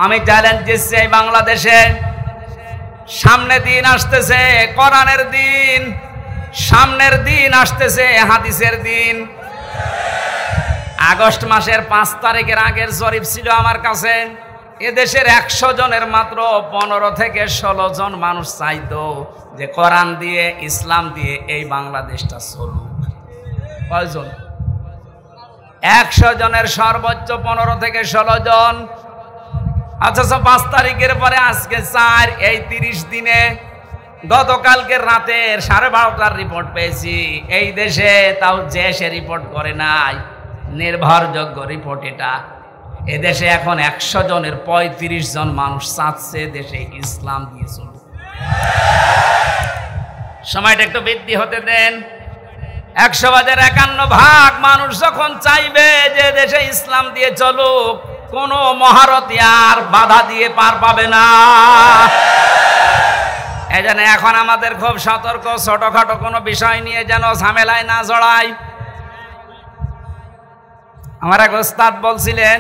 আমি চ্যালেঞ্জ দিচ্ছি এই বাংলাদেশে সামনে দিন আসতেছে, কোরআনের দিন, সামনের দিন আসতেছে হাদিসের দিন। আগস্ট মাসের 5 তারিখের আগের জরিপ ছিল আমার কাছে, এদেশের 100 জনের মাত্র 15 থেকে 16 জন মানুষ চাইতো যে কোরআন দিয়ে ইসলাম দিয়ে এই বাংলাদেশটা চলুক। কয়জন? 100 জনের সর্বোচ্চ 15 থেকে 16 জন। আচ্ছা 5 তারিখের পরে আজকে 4, এই 30 দিনে গতকালকের রাতের 12:30টার রিপোর্ট পেয়েছি এই দেশে, তাও যে সে রিপোর্ট করে নাই, নির্ভরযোগ্য রিপোর্ট এটা। এদেশে এখন 100 জনের 35 জন মানুষ চাচ্ছে দেশে ইসলাম দিয়ে চলুক। সময়টা একটু বৃদ্ধি হতে দেন। 100 ভাগের 51 ভাগ মানুষ যখন চাইবে যে দেশে ইসলাম দিয়ে চলুক, কোনো মহারথী আর বাধা দিয়ে পার পাবে না। এজন্য এখন আমাদের খুব সতর্ক, ছোটখাটো কোনো বিষয় নিয়ে যেন ঝামেলায় না জড়াই। আমার এক ওস্তাদ বলছিলেন,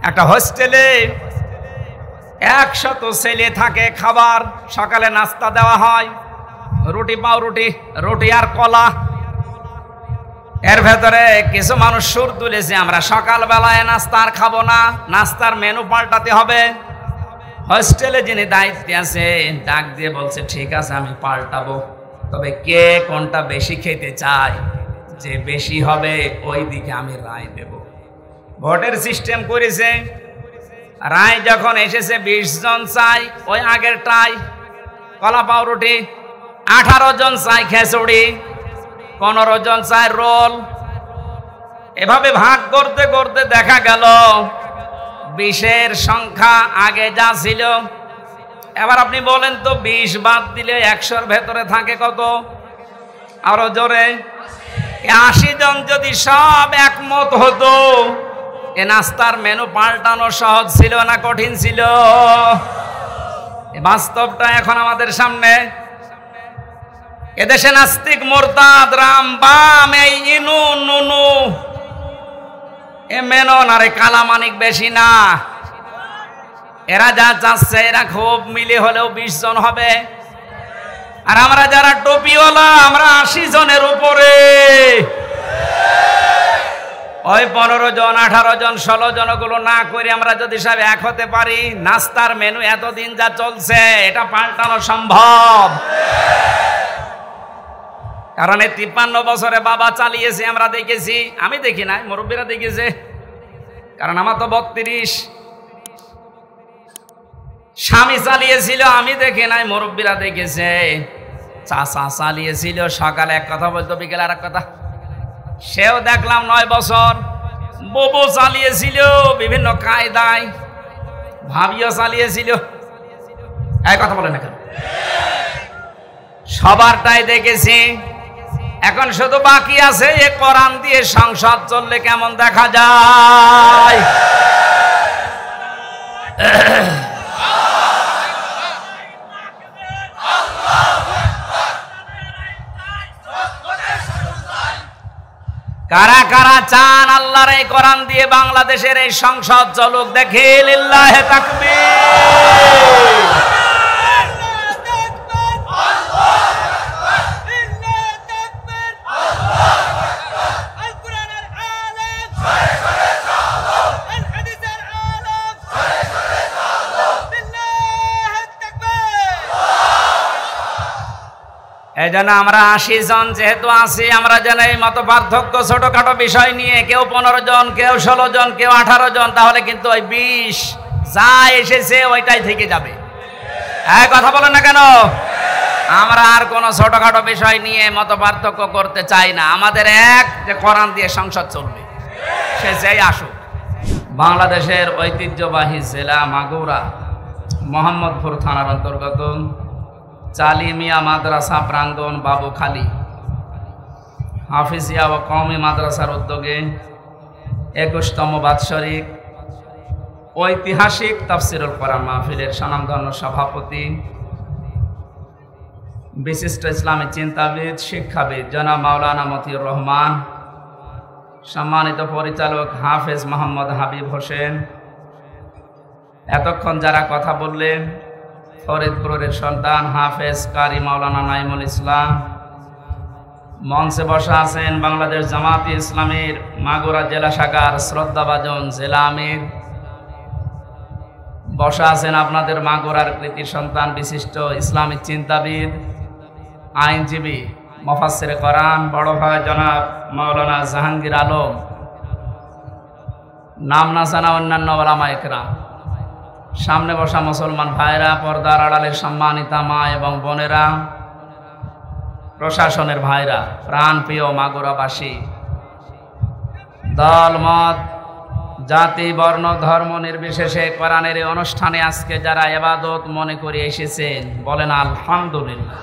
একটা হোস্টেলে 100 ছেলে থাকে, খাবার সকালে নাস্তা দেওয়া হয়, রুটি পাউরুটি, রুটি আর কলা। এর ভেতরে কিছু মানুষ সুর তুলেছে, আমরা সকালবেলায় নাস্তা আর খাবো না, নাস্তার মেনু পাল্টাতে হবে। হোস্টেলে যিনি দায়িত্বে আছে ডাক দিয়ে বলছে, ঠিক আছে আমি পাল্টাবো, তবে কে কোনটা বেশি খেতে চায়, যে বেশি হবে ওই দিকে আমি রায় দেব। ভোটের সিস্টেম করেছে, রায় যখন এসেছে 20 জন চাই ওই আগেরটাই কলা পাউরুটি, 18 জন চাই খিচুড়ি, 15 জন চাই রোল। এভাবে ভাগ করতে করতে দেখা গেল 20-এর সংখ্যা আগে যা ছিল। এবার আপনি বলেন তো 20 বাদ দিলে 100-র ভেতরে থাকে কত? আরো জোরে। 80 জন যদি সব একমত হতো, এ নাস্তার মেনু পাল্টানো সহজ ছিল না কঠিন ছিল? বাস্তবটা এখন আমাদের সামনে। এদেশে নাস্তিক, মোরতাদ, রাম, বাম, এই ইনু নুনু, এ মেনন আর কালামানিক বেশি না। এরা যা চাচ্ছে এরা খুব মিলে হলেও 20 জন হবে। আর আমরা যারা টুপিওয়ালা আমরা 80 জনের উপরে। ওই 15 জন, 18 জন, 16 জন গুলো না করে আমরা যদি সব এক হতে পারি, নাস্তার মেনু এতদিন যা চলছে এটা পাল্টানো সম্ভব। কারণ এই 53 বছরে বাবা চালিয়েছে, আমরা দেখেছি। আমি দেখি নাই, মুরব্বীরা দেখেছে, কারণ আমার তো 32। স্বামী চালিয়েছিল, আমি দেখি নাই, মুরব্বীরা দেখেছে। চাচা চালিয়েছিল, সকালে এক কথা বলতো, বিকেলে আর এক কথা। সেও দেখলাম 9 বছর। ববু চালিয়েছিল বিভিন্ন কায়দায়, ভাবিও চালিয়েছিল। এই কথা বলে না কেন? সবারটাই দেখেছি। এখন শুধু বাকি আছে এ কোরআন দিয়ে সংসদ চললে কেমন দেখা যায়। কারা কারা চান আল্লাহর এই কোরআন দিয়ে বাংলাদেশের এই সংসদ চলুক? দেখে লিল্লাহে তাকবীর। এই জন্য আমরা 80 জন যেহেতু আছি, আমরা যেন এই মত পার্থক্য ছোটখাটো বিষয় নিয়ে, কেউ 15 জন, কেউ 16 জন, কেউ 18 জন, তাহলে কিন্তু ওই 20 যা এসেছে ওইটাই থেকে যাবে। এই কথা বলেন না কেন? আমরা আর কোনো ছোটখাটো বিষয় নিয়ে মত পার্থক্য করতে চাই না। আমাদের এক যে কোরআন দিয়ে সংসদ চলবে, সে যেই আসুক। বাংলাদেশের ঐতিহ্যবাহী জেলা মাগুরা মোহাম্মদপুর থানার অন্তর্গত চালিমিয়া মাদ্রাসা প্রাঙ্গণ বাবুখালী হাফিজিয়া ও কওমি মাদ্রাসার উদ্যোগে 21তম বাৎসরিক ঐতিহাসিক তাফসিরুল কোরআন মাহফিলের স্বনামধন্য সভাপতি, বিশিষ্ট ইসলামী চিন্তাবিদ, শিক্ষাবিদ জনাব মাওলানা মতিউর রহমান, সম্মানিত পরিচালক হাফেজ মোহাম্মদ হাবিব হোসেন, এতক্ষণ যারা কথা বললেন, ফরিদপুরের সন্তান হাফেজ কারি মাওলানা নাইমুল ইসলাম, মঞ্চে বসা আছেন বাংলাদেশ জামাতে ইসলামীর মাগুরা জেলা শাখার শ্রদ্ধাভাজন জেলা আমির, বসা আছেন আপনাদের মাগুরার কৃতি সন্তান বিশিষ্ট ইসলামিক চিন্তাবিদ, আইনজীবী, মুফাসসিরে কোরআন বড় ভাই জনাব মাওলানা জাহাঙ্গীর আলম, নাম না জানা অন্যান্য ওলামা একরাম, সামনে বসা মুসলমান ভাইরা, পর্দার আড়ালের সম্মানিতা মা এবং বোনেরা, প্রশাসনের ভাইরা, প্রাণপ্রিয় মাগুরাবাসী, দল মত জাতি বর্ণ ধর্ম নির্বিশেষে কোরআনের এই অনুষ্ঠানে আজকে যারা ইবাদত মনে করে এসেছেন বলেন আলহামদুলিল্লাহ।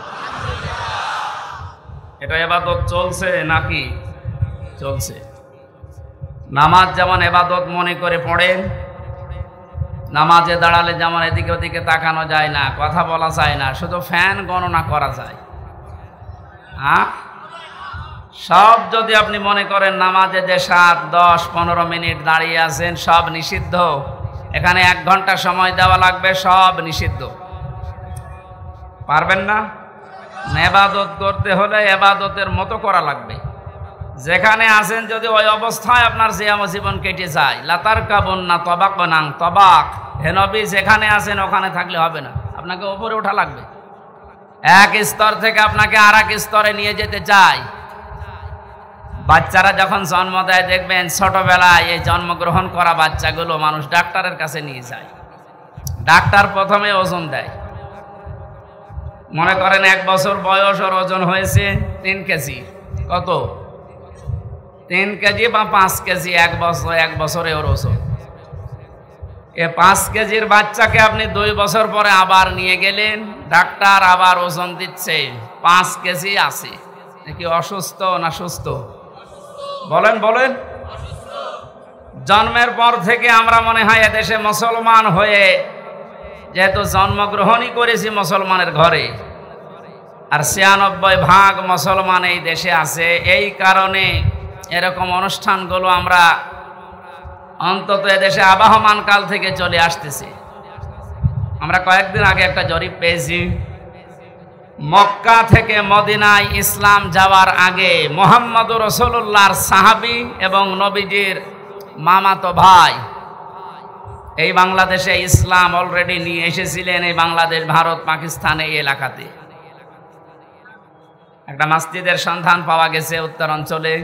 এটা ইবাদত চলছে নাকি? চলছে। নামাজ যেমন ইবাদত মনে করে পড়েন, নামাজে দাঁড়ালে যেমন এদিকে ওদিকে তাকানো যায় না, কথা বলা যায় না, শুধু ফ্যান গণনা করা যায়। হ্যাঁ, সব যদি আপনি মনে করেন নামাজে যে 7, 10, 15 মিনিট দাঁড়িয়ে আছেন সব নিষিদ্ধ, এখানে 1 ঘন্টা সময় দেওয়া লাগবে, সব নিষিদ্ধ, পারবেন না। ইবাদত করতে হলে ইবাদতের মতো করা লাগবে। যেখানে আছেন যদি ওই অবস্থায় আপনার জীবন কেটে যায়, লাতারকাবুন্না তবাকান তবাক, হে নবী যেখানে আছেন ওখানে থাকলে হবে না, আপনাকে উপরে ওঠা লাগবে। এক স্তর থেকে আপনাকে আর এক স্তরে নিয়ে যেতে চায়। বাচ্চারা যখন জন্ম দেয় দেখবেন ছোটবেলায় এই জন্মগ্রহণ করা বাচ্চাগুলো মানুষ ডাক্তারের কাছে নিয়ে যায়। ডাক্তার প্রথমে ওজন দেয়, মনে করেন 1 বছর বয়স, ওর ওজন হয়েছে 3 কেজি। কত? 3 কেজি বা 5 কেজি। 1 বছরে ওর ওজন। এ 5 কেজির বাচ্চাকে আপনি 2 বছর পরে আবার নিয়ে গেলেন, ডাক্তার আবার ওজন দিচ্ছে 5 কেজি আছে। নাকি অসুস্থ না সুস্থ? বলেন বলেন। জন্মের পর থেকে আমরা মনে হয় এদেশে মুসলমান হয়ে, যেহেতু জন্মগ্রহণই করেছি মুসলমানের ঘরে, আর 96% মুসলমান এই দেশে আছে, এই কারণে এরকম অনুষ্ঠানগুলো আমরা অন্তত এদেশে আবহমান কাল থেকে চলে আসতেছি। আমরা কয়েকদিন আগে একটা জরিপ পেয়েছি, মক্কা থেকে মদিনায় ইসলাম যাওয়ার আগে মুহাম্মদুর রাসূলুল্লাহর সাহাবী এবং নবীজির মামাতো ভাই এই বাংলাদেশে ইসলাম অলরেডি নিয়ে এসেছিলেন। এই বাংলাদেশ, ভারত, পাকিস্তান এই এলাকাতে একটা মসজিদের সন্ধান পাওয়া গেছে উত্তরাঞ্চলে।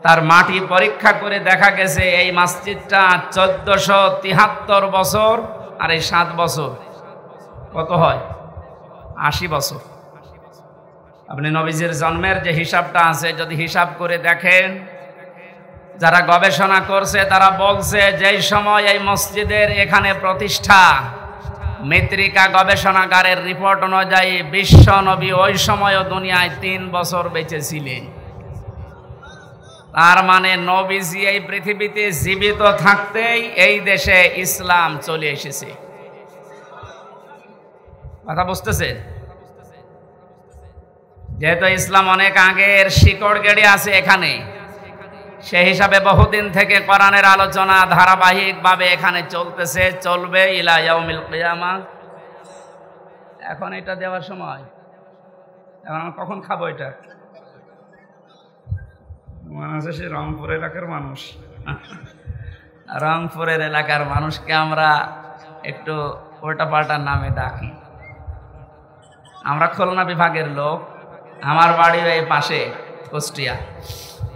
তার মাটি পরীক্ষা করে দেখা গেছে এই মসজিদটা 1473 বছর, আর এই 7 বছর কত হয়? 80 বছর। আপনি নবীজির জন্মের যে হিসাবটা আছে যদি হিসাব করে দেখেন, যারা গবেষণা করছে তারা বলছে যেই সময় এই মসজিদের এখানে প্রতিষ্ঠা, মৃত্তিকা গবেষণাগারের রিপোর্ট অনুযায়ী বিশ্ব নবী ওই সময়ও দুনিয়ায় 3 বছর বেঁচে ছিলেন। তার মানে নবীজি এই পৃথিবীতে জীবিত থাকতেই এই দেশে ইসলাম চলে এসেছে। কথা বুঝতেছেন? যেহেতু ইসলাম অনেক আগের শিকড় গেড়ে আছে এখানে, সেই হিসাবে বহুদিন থেকে কোরআনের আলোচনা ধারাবাহিকভাবে এখানে চলতেছে, চলবে ইলা ইয়াউমিল কিয়ামা। এখন এটা দেওয়ার সময়, এখন আমরা কখন খাবো এটা? মনে হচ্ছে সে রংপুর এলাকার মানুষ, রংপুরের এলাকার মানুষকে আমরা একটু উল্টা পাল্টা নামে ডাকি। আমরা খুলনা বিভাগের লোক, আমার বাড়ি এই পাশে কুষ্টিয়া।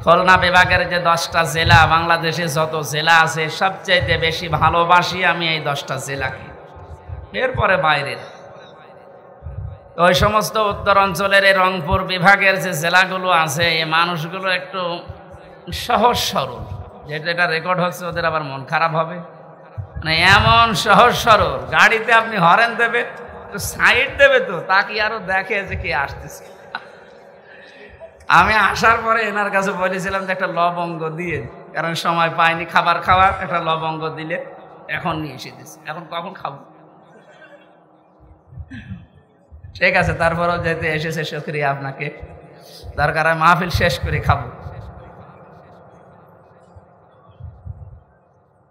খুলনা বিভাগের যে 10টা জেলা, বাংলাদেশে যত জেলা আছে সবচেয়ে বেশি ভালোবাসি আমি এই 10টা জেলাকে, এরপরে বাইরের। ওই সমস্ত উত্তর অঞ্চলের এই রংপুর বিভাগের যে জেলাগুলো আছে, এই মানুষগুলো একটু সহজ সরল, যেটা এটা রেকর্ড হচ্ছে ওদের আবার মন খারাপ হবে। মানে এমন সহজ সরল, গাড়িতে আপনি হরেন দেবে তো সাইড দেবে তো তাকে আরো দেখে যে কে আসতেছে। আমি আসার পরে এনার কাছে বলেছিলাম যে একটা লবঙ্গ দিয়ে, কারণ সময় পাইনি খাবার খাওয়ার, একটা লবঙ্গ দিলে এখন নিয়ে এসে দিচ্ছে। এখন কখন খাবো? ঠিক আছে, তারপরেও যেতে এসেছে শুকরিয়া আপনাকে, দরকার হয় মাহফিল শেষ করে খাবো।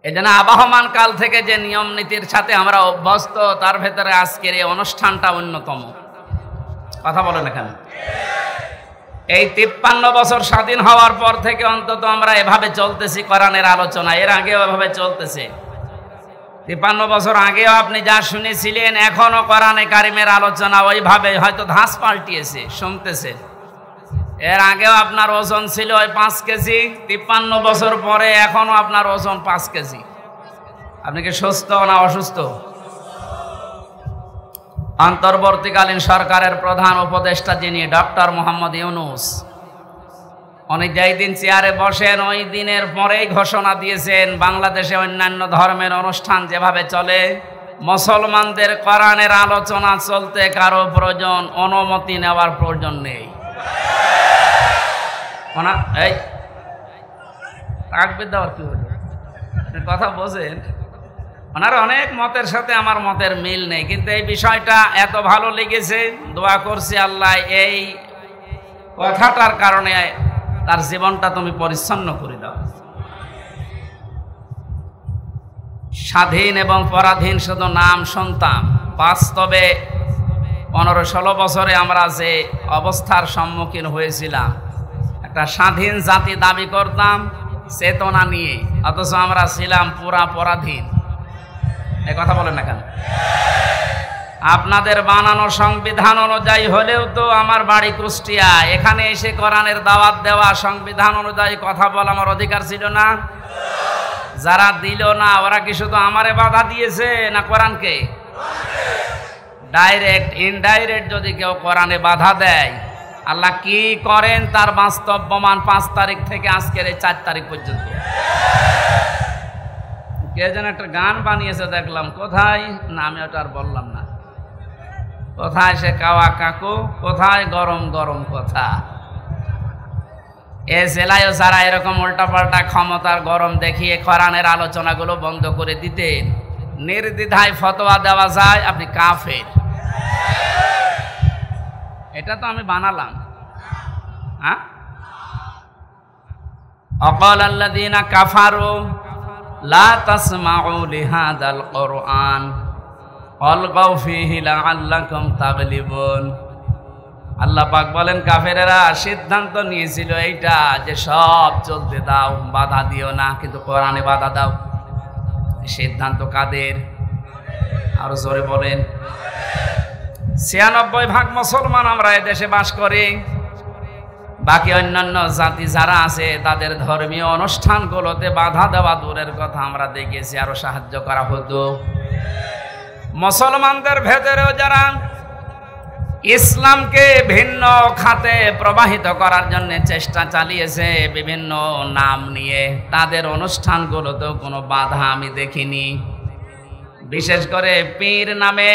এই জন্য আবহমান কাল থেকে যে নিয়ম নীতির সাথে আমরা অভ্যস্ত, তার ভেতরে আজকের এই অনুষ্ঠানটা অন্যতম। কথা বলেন এখানে। এই 53 বছর স্বাধীন হওয়ার পর থেকে অন্তত আমরা এভাবে চলতেছি কোরআনের আলোচনা, এর আগেও এভাবে চলতেছে। 53 বছর আগেও আপনি যা শুনেছিলেন, এখনো কোরআনে কারিমের আলোচনা ওইভাবে, হয়তো ধাঁচ পাল্টিয়েছে, শুনতেছে। এর আগেও আপনার ওজন ছিল ওই 5 কেজি, 53 বছর পরে এখনো আপনার ওজন 5 কেজি। আপনি কি সুস্থ না অসুস্থ? অন্তর্বর্তীকালীন সরকারের প্রধান উপদেষ্টা যিনি, ডক্টর মোহাম্মদ ইউনূস, উনি যেই দিন চেয়ারে বসেন ওই দিনের পরেই ঘোষণা দিয়েছেন, বাংলাদেশে অন্যান্য ধর্মের অনুষ্ঠান যেভাবে চলে, মুসলমানদের কোরআনের আলোচনা চলতে কারো প্রয়োজন, অনুমতি নেওয়ার প্রয়োজন নেই। এই তাকবীর দেওয়ার কি হলো? কথা বোঝেন? ওনার অনেক মতের সাথে আমার মতের মিল নেই, কিন্তু এই বিষয়টা এত ভালো লেগেছে, দোয়া করছি আল্লাহ এই কথাটার কারণে তার জীবনটা তুমি পরিচ্ছন্ন করে দাও। স্বাধীন এবং পরাধীন শুধু নাম শুনতাম, বাস্তবে 15-16 বছরে আমরা যে অবস্থার সম্মুখীন হয়েছিলাম, একটা স্বাধীন জাতি দাবি করতাম চেতনা নিয়ে, অথচ আমরা ছিলাম পুরা পরাধীন। এই কথা বলেন না কেন? আপনাদের বানানো সংবিধান অনুযায়ী হলেও তো আমার বাড়ি কুষ্টিয়া, এখানে এসে কোরআনের দাওয়াত দেওয়া, সংবিধান অনুযায়ী কথা বলা আমার অধিকার ছিল না? যারা দিল না ওরা কি শুধু আমারে বাধা দিয়েছে না কোরআনকে? ডাইরেক্ট ইনডাইরেক্ট যদি কেউ কোরআনে বাধা দেয়, আল্লাহ কি করেন তার বাস্তব প্রমাণ 5 তারিখ থেকে আজকের এই 4 তারিখ পর্যন্ত। কে যেন একটা গান বানিয়েছে দেখলাম, কোথায় না, আমি ওটা আর বললাম না। কোথায় সে কাওয়া কাকু, কোথায় গরম গরম কথা। এ জেলায়ও যারা এরকম উল্টাপাল্টা ক্ষমতার গরম দেখিয়ে কোরআনের আলোচনাগুলো বন্ধ করে দিতেন, নির্দ্বিধায় ফতোয়া দেওয়া যায় আপনি কাফের। এটা তো আমি বানালাম। হ্যাঁ, অকাল আল্লাযীনা কাফারু লা তাসমাউ লিহাযাল কুরআন ওয়ালগাউ ফীহি লাআল্লাকুম তাগলিবুন। আল্লাহ পাক বলেন, কাফেরেরা সিদ্ধান্ত নিয়েছিল এইটা যে সব চলতে দাও, বাধা দিও না, কিন্তু কোরআনে বাধা দাও। সিদ্ধান্ত কাদের? আরো জোরে বলেন। 96% মুসলমান আমরা এদেশে বাস করি। বাকি অন্যান্য জাতি যারা আছে তাদের ধর্মীয় অনুষ্ঠানগুলোতে বাধা দেওয়া দূরের কথা, আমরা দেখেছি আরো সাহায্য করা হতো। মুসলমানদের ভেতরেও যারা ইসলামকে ভিন্ন খাতে প্রবাহিত করার জন্য চেষ্টা চালিয়েছে বিভিন্ন নাম নিয়ে, তাদের অনুষ্ঠানগুলোতেও কোনো বাধা আমি দেখিনি। বিশেষ করে পীর নামে,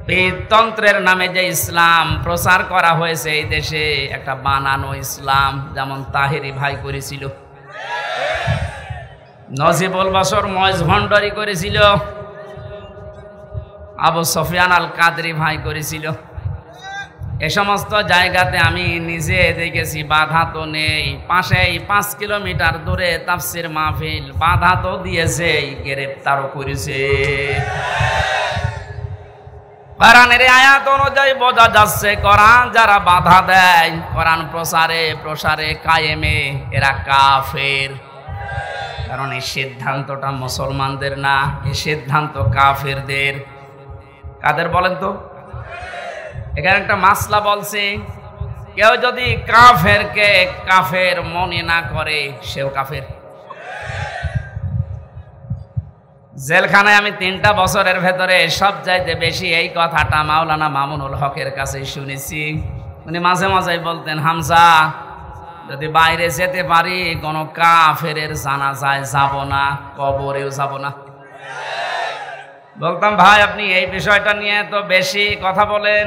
পীরতন্ত্রের নামে যে ইসলাম প্রচার করা হয়েছে এই দেশে, একটা বানানো ইসলাম, যেমন তাহেরি ভাই করেছিল, নজিবুল বশর ময়েজ ভণ্ডারী করেছিল, আবু সুফিয়ান আল কাদরি ভাই করেছিল। এ সমস্ত জায়গাতে আমি নিজে দেখেছি বাধা তো নেই। পাশেই 5 কিলোমিটার দূরে তাফসির মাহফিল, বাধা তো দিয়েছে, গ্রেফতারও করেছে। কোরআনের আয়াত অনুযায়ী বোঝা যাচ্ছে কোরআন যারা বাধা দেয় কোরআন প্রসারে কায়েমে, এরা কাফের। কারণ এই সিদ্ধান্তটা মুসলমানদের না, এই সিদ্ধান্ত কাফেরদের। কাদের বলেন তো? এখানে একটা মাসলা বলছে, কেউ যদি কাফেরকে কাফের মনে না করে সেও কাফের। জেলখানায় আমি 3টা বছরের ভেতরে সবচাইতে বেশি এই কথাটা মাওলানা মামুনুল হকের কাছে শুনেছি। উনি মাঝে মাঝে বলতেন, হামজা যদি বাইরে যেতে পারি কোনো কাফেরের জানাজায় যাব না, কবরেও যাব না। বলতাম, ভাই আপনি এই বিষয়টা নিয়ে তো বেশি কথা বলেন।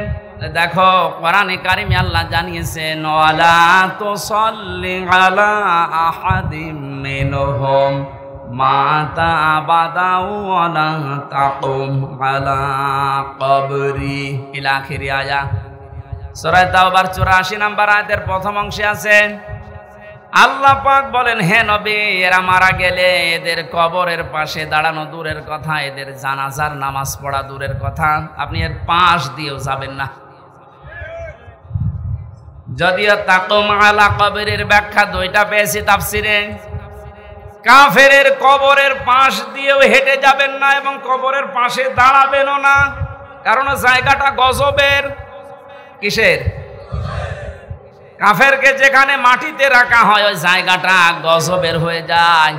দেখো কোরআনে কারিমে আল্লাহ জানিয়েছেন, ওয়ালা তুসাল্লি আলা আহাদিম মিনহুম মাতা আবাদাউ ওয়ালা তাকুম আলা কবরি ইলা আখিরি আয়া। সূরা তাওবার 84 নম্বর আয়াতের প্রথম অংশে আছে, আল্লাহ পাক বলেন, হে নবী, এরা মারা গেলে এদের কবরের পাশে দাঁড়ানো দূরের কথা, এদের জানাজার নামাজ পড়া দূরের কথা, আপনি এর পাশ দিয়েও যাবেন না। যদিও তাকুম আলা কবরের ব্যাখ্যা দুইটা পেয়েছি তাফসিরে। কাফেরের কবরের পাশ দিয়েও হেঁটে যাবেন না এবং কবরের পাশে দাঁড়াবেনও না, কারণ জায়গাটা গজবের। কিসের? কাফেরকে যেখানে মাটিতে রাখা হয় ওই জায়গাটা গজবের হয়ে যায়।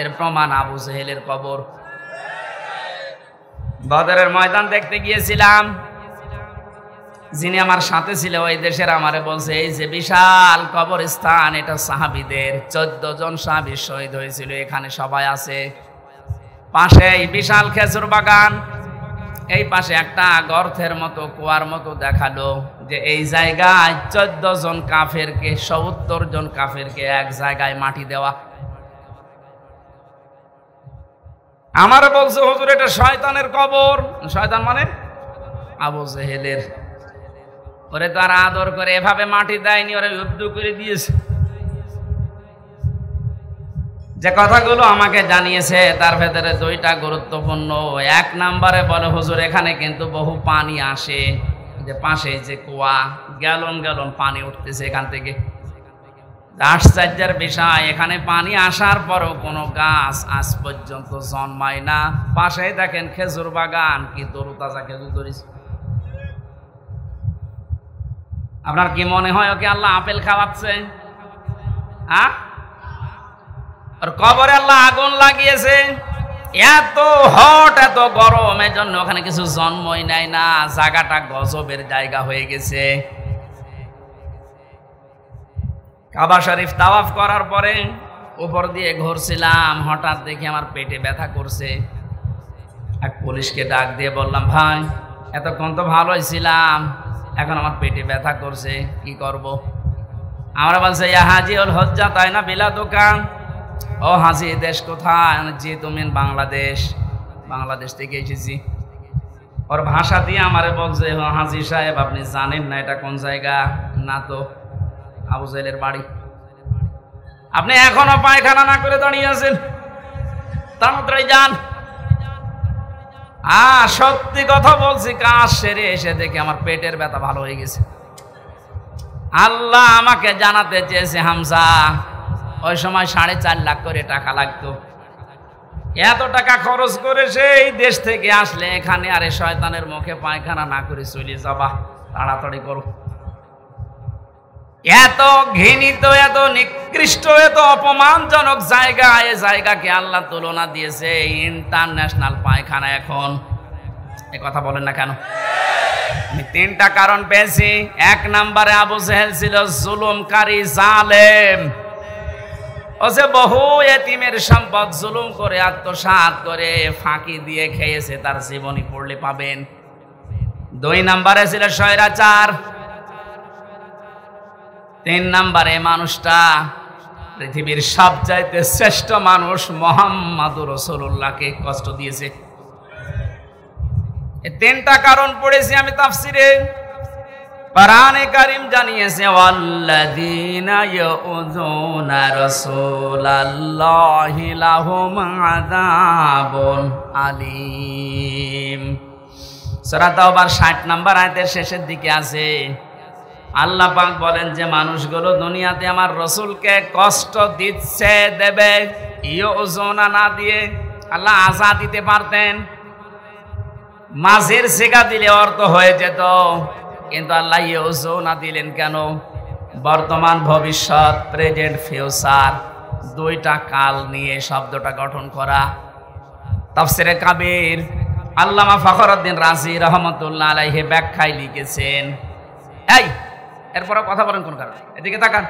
এর প্রমাণ আবু জেহেলের কবর। বদরের ময়দান দেখতে গিয়েছিলাম, যিনি আমার সাথে ছিল ওই দেশের আমারে বলছে, এই যে বিশাল কবরস্থান, এটা সাহাবীদের, 14 জন সাহাবী শহীদ হয়েছিল, এখানে সবাই আছে। পাশে এই বিশাল খেজুর বাগান, এই পাশে একটা গর্তের মতো কুয়ার মতো দেখালো যে এই জায়গায় 14 জন কাফেরকে, 70 জন কাফেরকে এক জায়গায় মাটি দেওয়া। আমার বলছে, হুজুর এটা শয়তানের কবর। শয়তান মানে আবু জেহেলের। ওরে তো আর আদর করে এভাবে মাটি দেয়নি, ওরে উদ্দু করে দিয়েছে। যে কথাগুলো আমাকে জানিয়েছে তার ভেতরে দুইটা গুরুত্বপূর্ণ। এক নম্বরে বলে, হুজুর এখানে কিন্তু বহু পানি আসে, যে পাশে যে কুয়া, গ্যালন গ্যালন পানি উঠতেছে এখান থেকে। আশ্চর্যের বিষয়, এখানে পানি আসার পরও কোনো গাছ আজ পর্যন্ত জন্মায় না। পাশে দেখেন খেজুর বাগান, কি তরুতাজা খেজুর ধরেছে। আপনার কি মনে হয় ওকে আল্লাহ আপেল খাওয়াচ্ছে? হ্যাঁ, আর কবরে আল্লাহ আগুন লাগিয়েছে, এত হট, এত গরম, এর জন্য ওখানে কিছু জন্মই নেয় না, জায়গাটা গজবের জায়গা হয়ে গেছে। কাবা শরীফ তাওয়াফ করার পরে উপর দিয়ে ঘুরছিলাম, হঠাৎ দেখি আমার পেটে ব্যথা করছে। এক পুলিশকে ডাক দিয়ে বললাম, ভাই এতক্ষণ তো ভালোই ছিলাম, এখন আমার পেটে ব্যথা করছে, কি করব? আমরা বলছে, ইয়া হাজি উল হজ্জা, তাই না বিলা দোকান। ও হাজি, দেশ কোথায়? জি তুমি বাংলাদেশ। বাংলাদেশ থেকে এসেছি। ওর ভাষা দিয়ে আমারে বলছে, হাজি সাহেব আপনি জানেন না এটা কোন জায়গা? না তো। আবু জেহেলের বাড়ি। আপনি এখনো পায়খানা না করে দাঁড়িয়ে আছেন, তাড়াতাড়ি যান। সত্যি কথা বলছি, কাজ সেরে এসে দেখে আমার পেটের ব্যথা ভালো হয়ে গেছে। আল্লাহ আমাকে জানাতে চেয়েছে, হামজা ওই সময় 4.5 লাখ করে টাকা লাগতো, এত টাকা খরচ করে সেই দেশ থেকে আসলে এখানে আরে শয়তানের মুখে পায়খানা না করে চলে যাবা, তাড়াতাড়ি করো। এত ঘৃণিত, এত নিকৃষ্ট, এত অপমানজনক জায়গা, এই জায়গাকে আল্লাহ তুলনা দিয়েছে ইন্টারন্যাশনাল পায়খানা। এখন এ কথা বলেন না কেন? আমি 3টা কারণ পেয়েছি। 1 নম্বরে আবু জেহেল ছিল জুলুমকারী, জালেম। ও যে বহু এতিমের সম্পদ জুলুম করে, আত্মসাৎ করে, ফাঁকি দিয়ে খেয়েছে, তার জীবনী পড়লে পাবেন। 2 নম্বরে ছিল স্বৈরাচার। 3 নম্বরে মানুষটা পৃথিবীর সবচাইতে শ্রেষ্ঠ মানুষ মুহাম্মদুর রাসূলুল্লাহকে কষ্ট দিয়েছে। এই 3টা কারণ পড়েছি আমি তাফসিরে। কোরআনে কারীম জানিয়েছে, ওয়াল্লাযীনা ইয়াউযুনা রাসূলাল্লাহি লাহুম আযাবুন আলীম। সূরা তাওবার 60 নম্বর আয়াতের শেষের দিকে আছে, আল্লাহ পাক বলেন যে মানুষগুলো দুনিয়াতে আমার রসুলকে কষ্ট দিচ্ছে, দেবে। ইউযুনা না দিয়ে আল্লাহ আযা দিতে পারতেন, মাঝের সিগা দিলে অর্থ হয়ে যেত, কিন্তু আল্লাহ ইউযুনা দিলেন কেন? বর্তমান, ভবিষ্যৎ, প্রেজেন্ট, ফিউচার, 2টা কাল নিয়ে শব্দটা গঠন করা। তাফসিরে কাবীর আল্লামা ফখরুদ্দিন রাজি রহমাতুল্লাহ আলাইহি ব্যাখ্যায় লিখেছেন। এই এরপরে কথা বলেন কোন কারণে? এদিকে তাকান।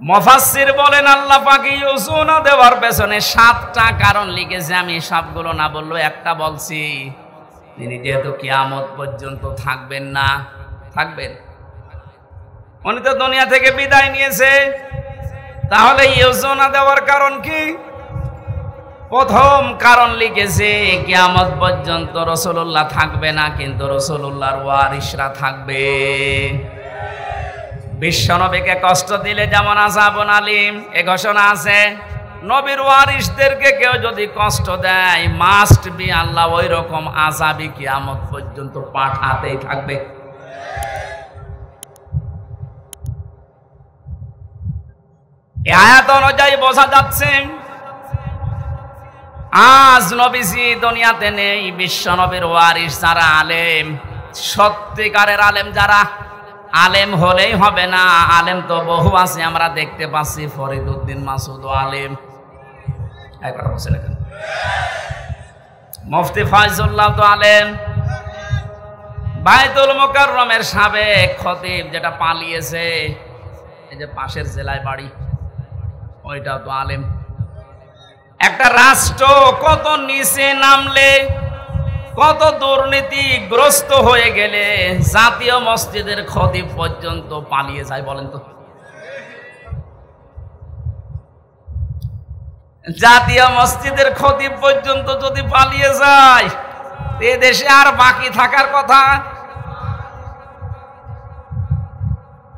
মুফাসসির বলেন আল্লাহ পাক ইউযুনা দেওয়ার পেছনে 7টা কারণ লিখেছে। আমি সবগুলো না বললেও একটা বলছি। তিনি যেহেতু কিয়ামত পর্যন্ত থাকবেন না, থাকবেন, উনি তো দুনিয়া থেকে বিদায় নিয়েছে, তাহলে ইউযুনা দেওয়ার কারণ কি? প্রথম কারণ লিখেছে, কিয়ামত পর্যন্ত রাসূলুল্লাহ থাকবে না, কিন্তু রাসূলুল্লাহর ওয়ারিসরা থাকবে। বিশ্বনবীকে কষ্ট দিলে যেমন আযাবুন আলীম এ ঘোষণা আছে, নবীর ওয়ারিসদেরকে কেউ যদি কষ্ট দেয় মাস্ট বি আল্লাহ ওই রকম আযাবই কিয়ামত পর্যন্ত পাঠাতেই থাকবে। এই আয়াত অনুযায়ী বোঝা যাচ্ছে আজ নবীজি দুনিয়াতে নেই, বিশ্ব নবীর ওয়ারিস যারা আলেম, সত্যিকারের আলেম যারা, আলেম হলেই হবে না, আলেম তো বহু আছে আমরা দেখতে পাচ্ছি, ফরিদউদ্দিন মাসুদ আলেম, এক কথা বলছেন এখানে, মুফতি ফয়জুল্লাহ তো আলেম, বাইতুল মুকাররমের সাবেক খতিব যেটা পালিয়েছে, এই যে পাশের জেলায় বাড়ি, ওইটাও তো আলেম। একটা রাষ্ট্র কত নিচে নামলে, কত দুর্নীতিগ্রস্ত হয়ে গেলে জাতীয় মসজিদের খতিব পর্যন্ত পালিয়ে যায় বলেন তো? জাতীয় মসজিদের খতিব পর্যন্ত যদি পালিয়ে যায়, এ দেশে আর বাকি থাকার কথা?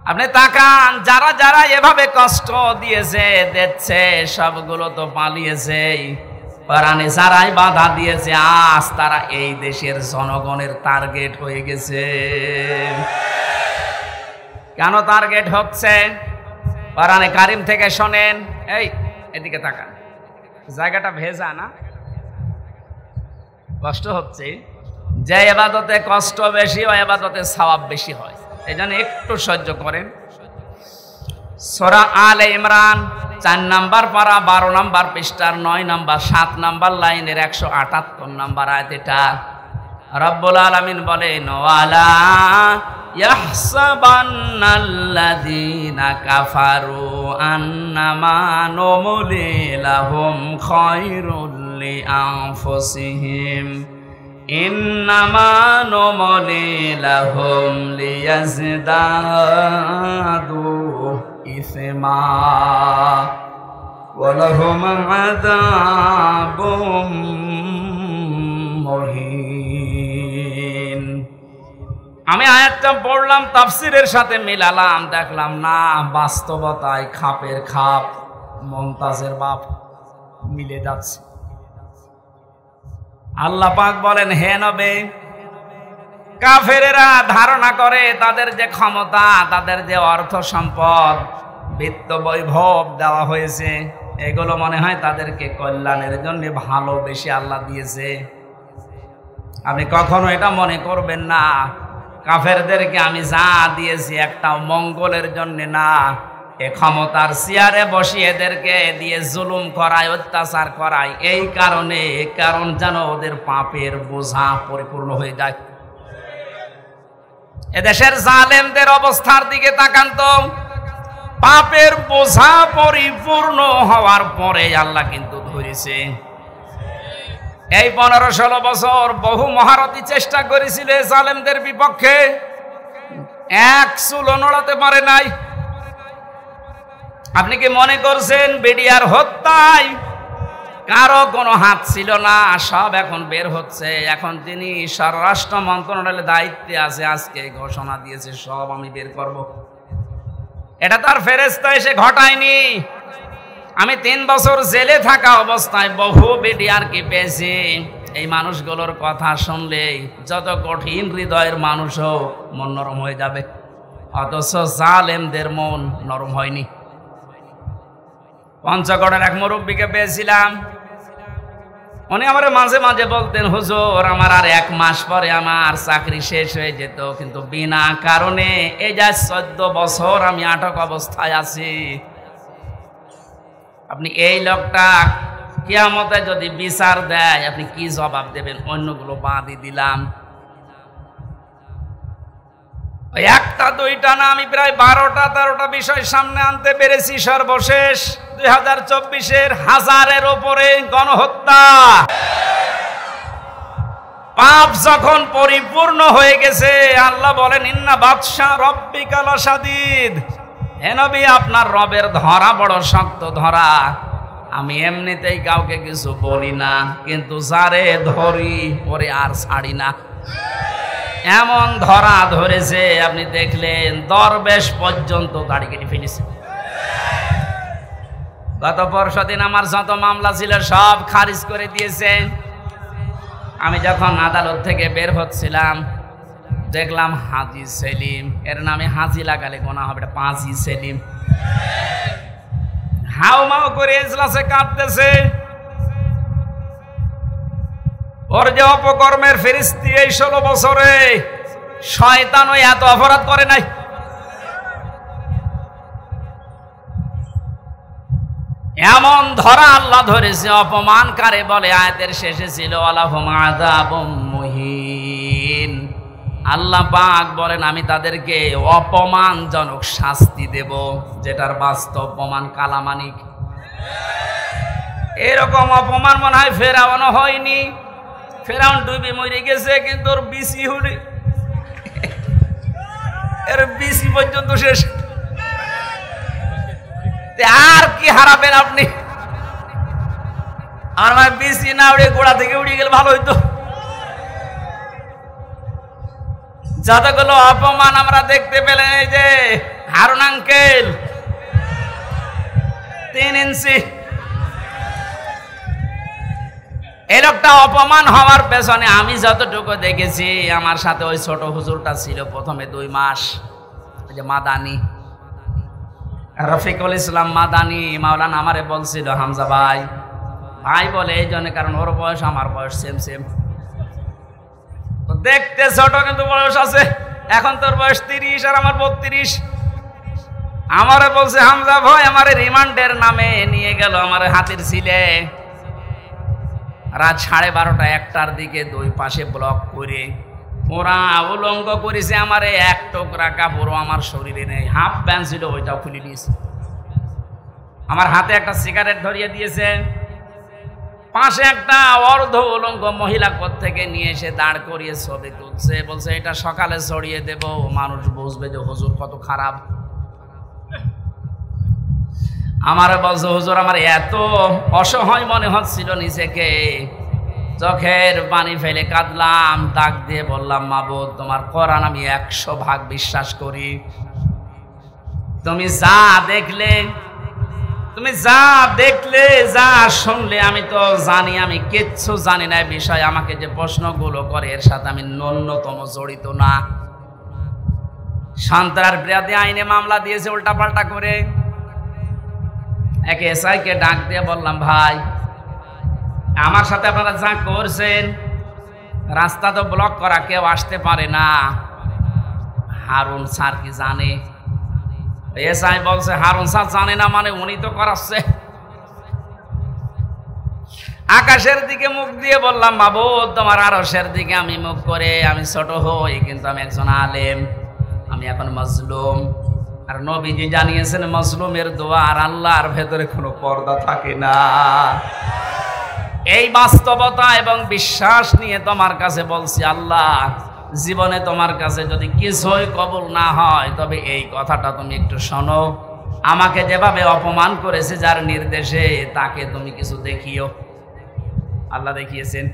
আপনি তাকান, যারা যারা এভাবে কষ্ট দিয়েছে দিচ্ছে সবগুলো তো পালিয়েছে, কোরআনে যারাই বাধা দিয়েছে আজ তারা এই দেশের জনগণের টার্গেট হয়ে গেছে। কেন টার্গেট হচ্ছে? কোরআনে কারিম থেকে শোনেন, এই এদিকে তাকান, জায়গাটা ভেজা না, কষ্ট হচ্ছে, যে ইবাদতে কষ্ট বেশি ওই ইবাদতে সওয়াব বেশি হয়, এই জন্য একটু সহ্য করেন। সূরা আলে ইমরান 4 নাম্বার পারা 12 নাম্বার পৃষ্ঠার 9 নাম্বার 7 নাম্বার লাইনের 178 নাম্বার আয়াত। এটা রব্বুল আলামিন বলেন, ওয়ালা ইয়াহসাবান্নাল্লাযীনা কাফারু আন্নামা নুমলি লাহুম খায়রুল লিআনফুসিহিম ইন্নামা নুমলি লাহুম লিয়াজদাদু ইসমা ওয়া লাহুম আযাবুম মুহিন। আমি আয়াতটা পড়লাম, তাফসীরের সাথে মিলালাম, দেখলাম না বাস্তবতায় খাপের খাপ, মুমতাজের বাপ মিলে যাচ্ছে। আল্লাহ পাক বলেন, হে নবী, কাফেরেরা ধারণা করে তাদের যে ক্ষমতা, তাদের যে অর্থ সম্পদ, বিত্ত বৈভব দেওয়া হয়েছে, এগুলো মনে হয় তাদেরকে কল্যাণের জন্য ভালোবেসে আল্লাহ দিয়েছে। আপনি কখনো এটা মনে করবেন না কাফেরদেরকে আমি যা দিয়েছি একটাও মঙ্গলের জন্য না, এ ক্ষমতার চেয়ারে বসিয়ে এদেরকে দিয়ে জুলুম করায়, অত্যাচার করায়, এই কারণে, কারণ যেন ওদের পাপের বোঝা পরিপূর্ণ হয়ে যায়। এদেশের জালেমদের অবস্থার দিকে তাকান তো, পাপের বোঝা পরিপূর্ণ হওয়ার পরে আল্লাহ কিন্তু ধরেছে। এই 15-16 বছর বহু মহারথী চেষ্টা করেছিল জালেমদের বিপক্ষে, এক চুলও নড়াতে পারে নাই। আপনি কি মনে করছেন বিডিআর হত্যায় কারো কোনো হাত ছিল না? সব এখন বের হচ্ছে। এখন তিনি স্বরাষ্ট্র মন্ত্রণালয়ের দায়িত্বে আছে, আজকে ঘোষণা দিয়েছে সব আমি বের করব। এটা তার ফেরেশতা এসে ঘটায়নি। আমি 3 বছর জেলে থাকা অবস্থায় বহু বিডিআরকে পেয়েছি। এই মানুষগুলোর কথা শুনলেই যত কঠিন হৃদয়ের মানুষও মন নরম হয়ে যাবে, অথচ জালেমদের মন নরম হয়নি। পঞ্চগড়ের এক মুরব্বীকে পেয়েছিলাম, উনি আমার মাঝে মাঝে বলতেন, হুজুর আমার আর 1 মাস পরে আমার চাকরি শেষ হয়ে যেত, কিন্তু বিনা কারণে এই যা 14 বছর আমি আটক অবস্থায় আছি। আপনি এই লোকটা কিয়ামতে যদি বিচার দেয় আপনি কি জবাব দেবেন? অন্যগুলো বাদই দিলাম, ওই একটা দুইটা না, আমি প্রায় 12টা-13টা বিষয় সামনে আনতে পেরেছি। সর্বশেষ 2024-এর 1000-এর উপরে গণহত্যা। পাপ যখন পরিপূর্ণ হয়ে গেছে, আল্লাহ বলেন, ইন্না বাতশা রব্বিকা লাশাদীদ। হে নবী, আপনার রবের ধরা বড় শক্ত ধরা। আমি এমনিতেই কাউকে কিছু বলি না, কিন্তু যারে ধরি ওরে আর ছাড়ি না। এমন ধরা ধরেছে আপনি দেখলেন দরবেশ পর্যন্ত দাড়ি কেটে ফেলেছে। গত পরশুদিন আমার যত মামলা ছিল সব খারিজ করে দিয়েছে। আমি যখন আদালত থেকে বের হচ্ছিলাম দেখলাম হাজি সেলিম, এর নামে হাজি লাগালে গোনা হবে, এটা পাঁচি সেলিম হাউ মাউ করে এজলাসে কাঁদতেছে। ওর যে অপকর্মের ফেরেশতা এই 16 বছরে শয়তান ওই এত অপরাধ করে নাই। এমন ধরা আল্লাহ ধরেছে, অপমান কারে বলে আয়াতের শেষে ছিল আলাহুম আযাবুম মুহিন। আল্লাহ পাক বলেন আমি তাদেরকে অপমানজনক শাস্তি দেব, যেটার বাস্তব প্রমাণ কালামানিক। এরকম অপমান মনে হয় ফেরাউনও হয়নি। ফেরাউন ডুবে মরে গেছে, কিন্তু ওর বিসি হলে এর বিসি পর্যন্ত শেষ। আর কি হারাবেন আপনি? আমার বিসি না উড়ে গোড়া থেকে উড়ে গেলে ভালো হইতো। যতগুলো অপমান আমরা দেখতে পেলেন, এই যে হারুন আঙ্কেল 3 ইঞ্চি, এই লোকটা অপমান হওয়ার পেছনে আমি যতটুকু দেখেছি, আমার সাথে ওই ছোট হুজুরটা ছিল প্রথমে 2 মাস, ওই যে মাদানি রফিকুল ইসলাম মাদানি মাওলানা আমারে বলছিল হামজা ভাই ভাই বলে এই জন্য, কারণ ওর বয়স আমার বয়স সেম সেম, দেখতে ছোট কিন্তু বয়স আছে। এখন তোর বয়স 30 আর আমার 32। আমারে বলছে হামজা ভাই আমারে রিমান্ডের নামে নিয়ে গেল আমার হাতির ছিলে, রাত 12:30 1টার দিকে 2 পাশে ব্লক করে ওরা উলঙ্গ করেছে। আমারে এক টুকরা কাপড়ও আমার শরীরে নেই, হাফ প্যান্ট ছিল ওইটাও খুলে দিয়েছে। আমার হাতে একটা সিগারেট ধরিয়ে দিয়েছে, পাশে একটা অর্ধ উলঙ্গ মহিলা কোত্থেকে নিয়ে এসে দাঁড় করিয়ে ছবি তুলছে, বলছে এটা সকালে ছড়িয়ে দেব, মানুষ বুঝবে যে হুজুর কত খারাপ। আমার বলছে হুজুর আমার এত অসহায় মনে হচ্ছিল নিজেকে, চোখের পানি ফেলে কাঁদলাম, ডাক দিয়ে বললাম মাবুদ তোমার কোরআন আমি 100 ভাগ বিশ্বাস করি, তুমি যা দেখলে, তুমি যা দেখলে যা শুনলে আমি তো জানি, আমি কিচ্ছু জানি না বিষয়। আমাকে যে প্রশ্নগুলো করে এর সাথে আমি ন্যূনতম জড়িত না। সন্ত্রাস বিরোধী আইনে মামলা দিয়েছে উল্টাপাল্টা করে। এক এসআইকে ডাক দিয়ে বললাম ভাই আমার সাথে আপনারা যা করছেন, রাস্তা তো ব্লক করা, কেউ আসতে পারে না, হারুন স্যার কি জানে? এসআই বলছে হারুন স্যার জানে না মানে উনি তো করাচ্ছে। আকাশের দিকে মুখ দিয়ে বললাম বাবু তোমার আরশের দিকে আমি মুখ করে আমি ছোট হই, কিন্তু আমি একজন আলেম, আমি এখন মজলুম। আর নবীজি জানিয়েছেন মজলুমের দোয়া আর আল্লাহর ভেতরে কোনো পর্দা থাকে না। এই বাস্তবতা এবং বিশ্বাস নিয়ে তোমার কাছে বলছি আল্লাহ, জীবনে তোমার কাছে যদি কিছুই কবুল না হয় তবে এই কথাটা তুমি একটু শোনো, আমাকে যেভাবে অপমান করেছে যার নির্দেশে তাকে তুমি কিছু দেখিও। আল্লাহ দেখিয়েছেন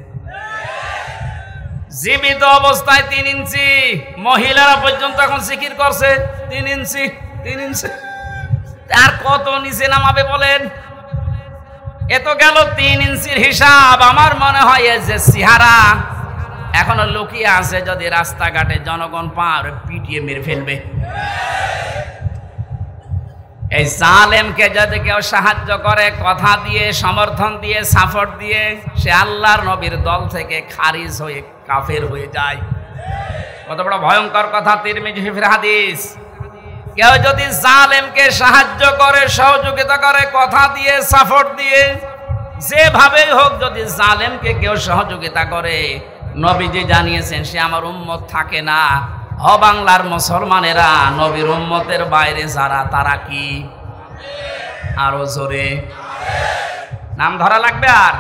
জীবিত অবস্থায় 3 ইঞ্চি, মহিলারা পর্যন্ত এখন জিকির করছে 3 ইঞ্চি 3 ইঞ্চি, আর কত নিচে নামাবে বলেন? এ তো গেল 3 ইঞ্চির হিসাব। আমার মনে হয় যে চেহারা এখনো লুকিয়ে আছে, যদি রাস্তাঘাটে জনগণ পার পিটিয়ে মেরে ফেলবে। এই জালেমকে যদি কেউ সাহায্য করে কথা দিয়ে, সমর্থন দিয়ে, সাপোর্ট দিয়ে, সে আল্লাহর নবীর দল থেকে খারিজ হয়ে কাফের হয়ে যায়। কত বড় ভয়ঙ্কর কথা, তিরমিজি হাদিস। কেউ যদি জালেমকে সাহায্য করে, সহযোগিতা করে, কথা দিয়ে, সাপোর্ট দিয়ে, যেভাবেই হোক যদি জালেমকে কেউ সহযোগিতা করে, নবীজি জানিয়েছেন সে আমার উম্মত থাকে না। হ বাংলার মুসলমানেরা, নবীর উম্মতের বাইরে যারা তারা কি? আরো জোরে নাম ধরা লাগবে। আর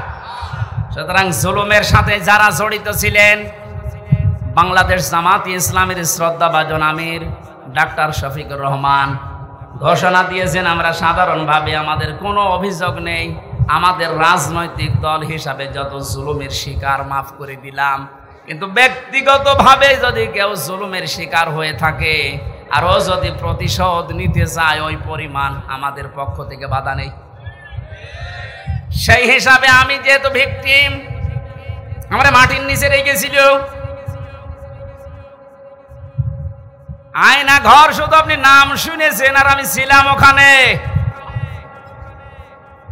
সুতরাং জুলুমের সাথে যারা জড়িত ছিলেন, বাংলাদেশ জামাতে ইসলামের শ্রদ্ধাভাজন আমির ডাক্তার শফিকুর রহমান ঘোষণা দিয়েছেন আমরা সাধারণভাবে আমাদের কোনো অভিযোগ নেই, আমাদের রাজনৈতিক দল হিসাবে যত জুলুমের শিকার মাফ করে দিলাম। কিন্তু ব্যক্তিগতভাবে যদি কেউ জুলুমের শিকার হয়ে থাকে আর ও যদি প্রতিশোধ নিতে চায় ওই পরিমাণ, আমাদের পক্ষ থেকে বাধা নেই। সেই হিসাবে আমি যেহেতু ভিকটিম, আমার মাটির নিচে রেখেছিল আয়না ঘর, শুধু আপনি নাম শুনেছেন আর আমি ছিলাম ওখানে।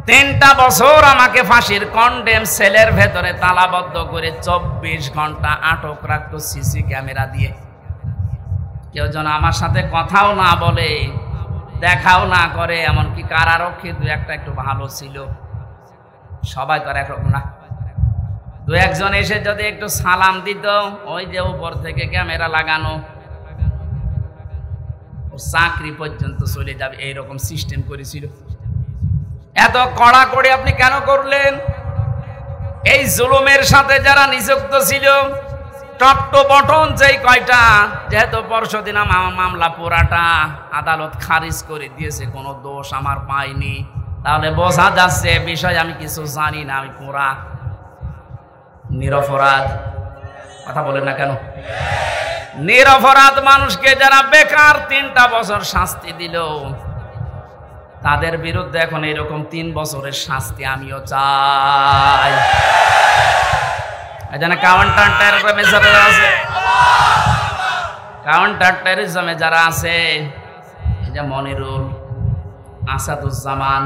3টা বছর আমাকে ফাঁসির কন্ডেম সেলের ভেতরে তালাবদ্ধ করে 24 ঘন্টা আটক রাখতো সিসি ক্যামেরা দিয়ে। কেউ যেন আমার সাথে কথাও না বলে, দেখাও না করে। এমনকি কারারক্ষী দু একটা একটু ভালো ছিল, সবাই তো আর একরকম না। দু একজন এসে যদি একটু সালাম দিত, ওই যে উপর থেকে ক্যামেরা লাগানো, চাকরি পর্যন্ত চলে যাবে, এইরকম সিস্টেম করেছিল। এত কড়াকড়ি আপনি কেন করলেন? এই জুলুমের সাথে যারা নিযুক্ত ছিল, টপ টু বটন যেই কয়টা, যেহেতু পরশুদিন আমার মামলা পুরাটা আদালত খারিজ করে দিয়েছে, কোনো দোষ আমার পাইনি, তাহলে বোঝা যাচ্ছে বিষয় আমি কিছু জানি না, আমি পুরা নিরপরাধ। কথা বলেন না কেন? নিরপরাধ মানুষকে যারা বেকার 3টা বছর শাস্তি দিল, তাদের বিরুদ্ধে এখন এরকম 3 বছরের শাস্তি আমিও চাই। এখানে কাউন্টার টেররিজমে যারা আছে, কাউন্টার টেররিজমে যারা আছে, এই যে মনিরুল, আসাদুজ্জামান,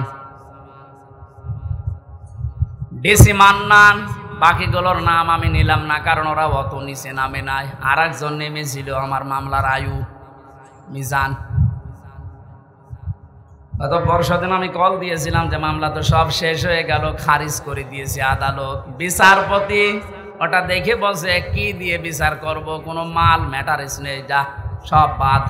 ডিসি মান্নান, বাকিগুলোর নাম আমি নিলাম না, কারণ ওরা অত নিচে নামে নাই। আর একজন নেমেছিল আমার মামলার আয়ু মিজান। গত পরশুদিন আমি কল দিয়েছিলাম যে মামলা তো সব শেষ হয়ে গেল, খারিজ করে দিয়েছে আদালত। বিচারপতি ওটা দেখে বলছে কি দিয়ে বিচার করব, কোনো মাল ম্যাটারেস নেই, যা সব বাদ।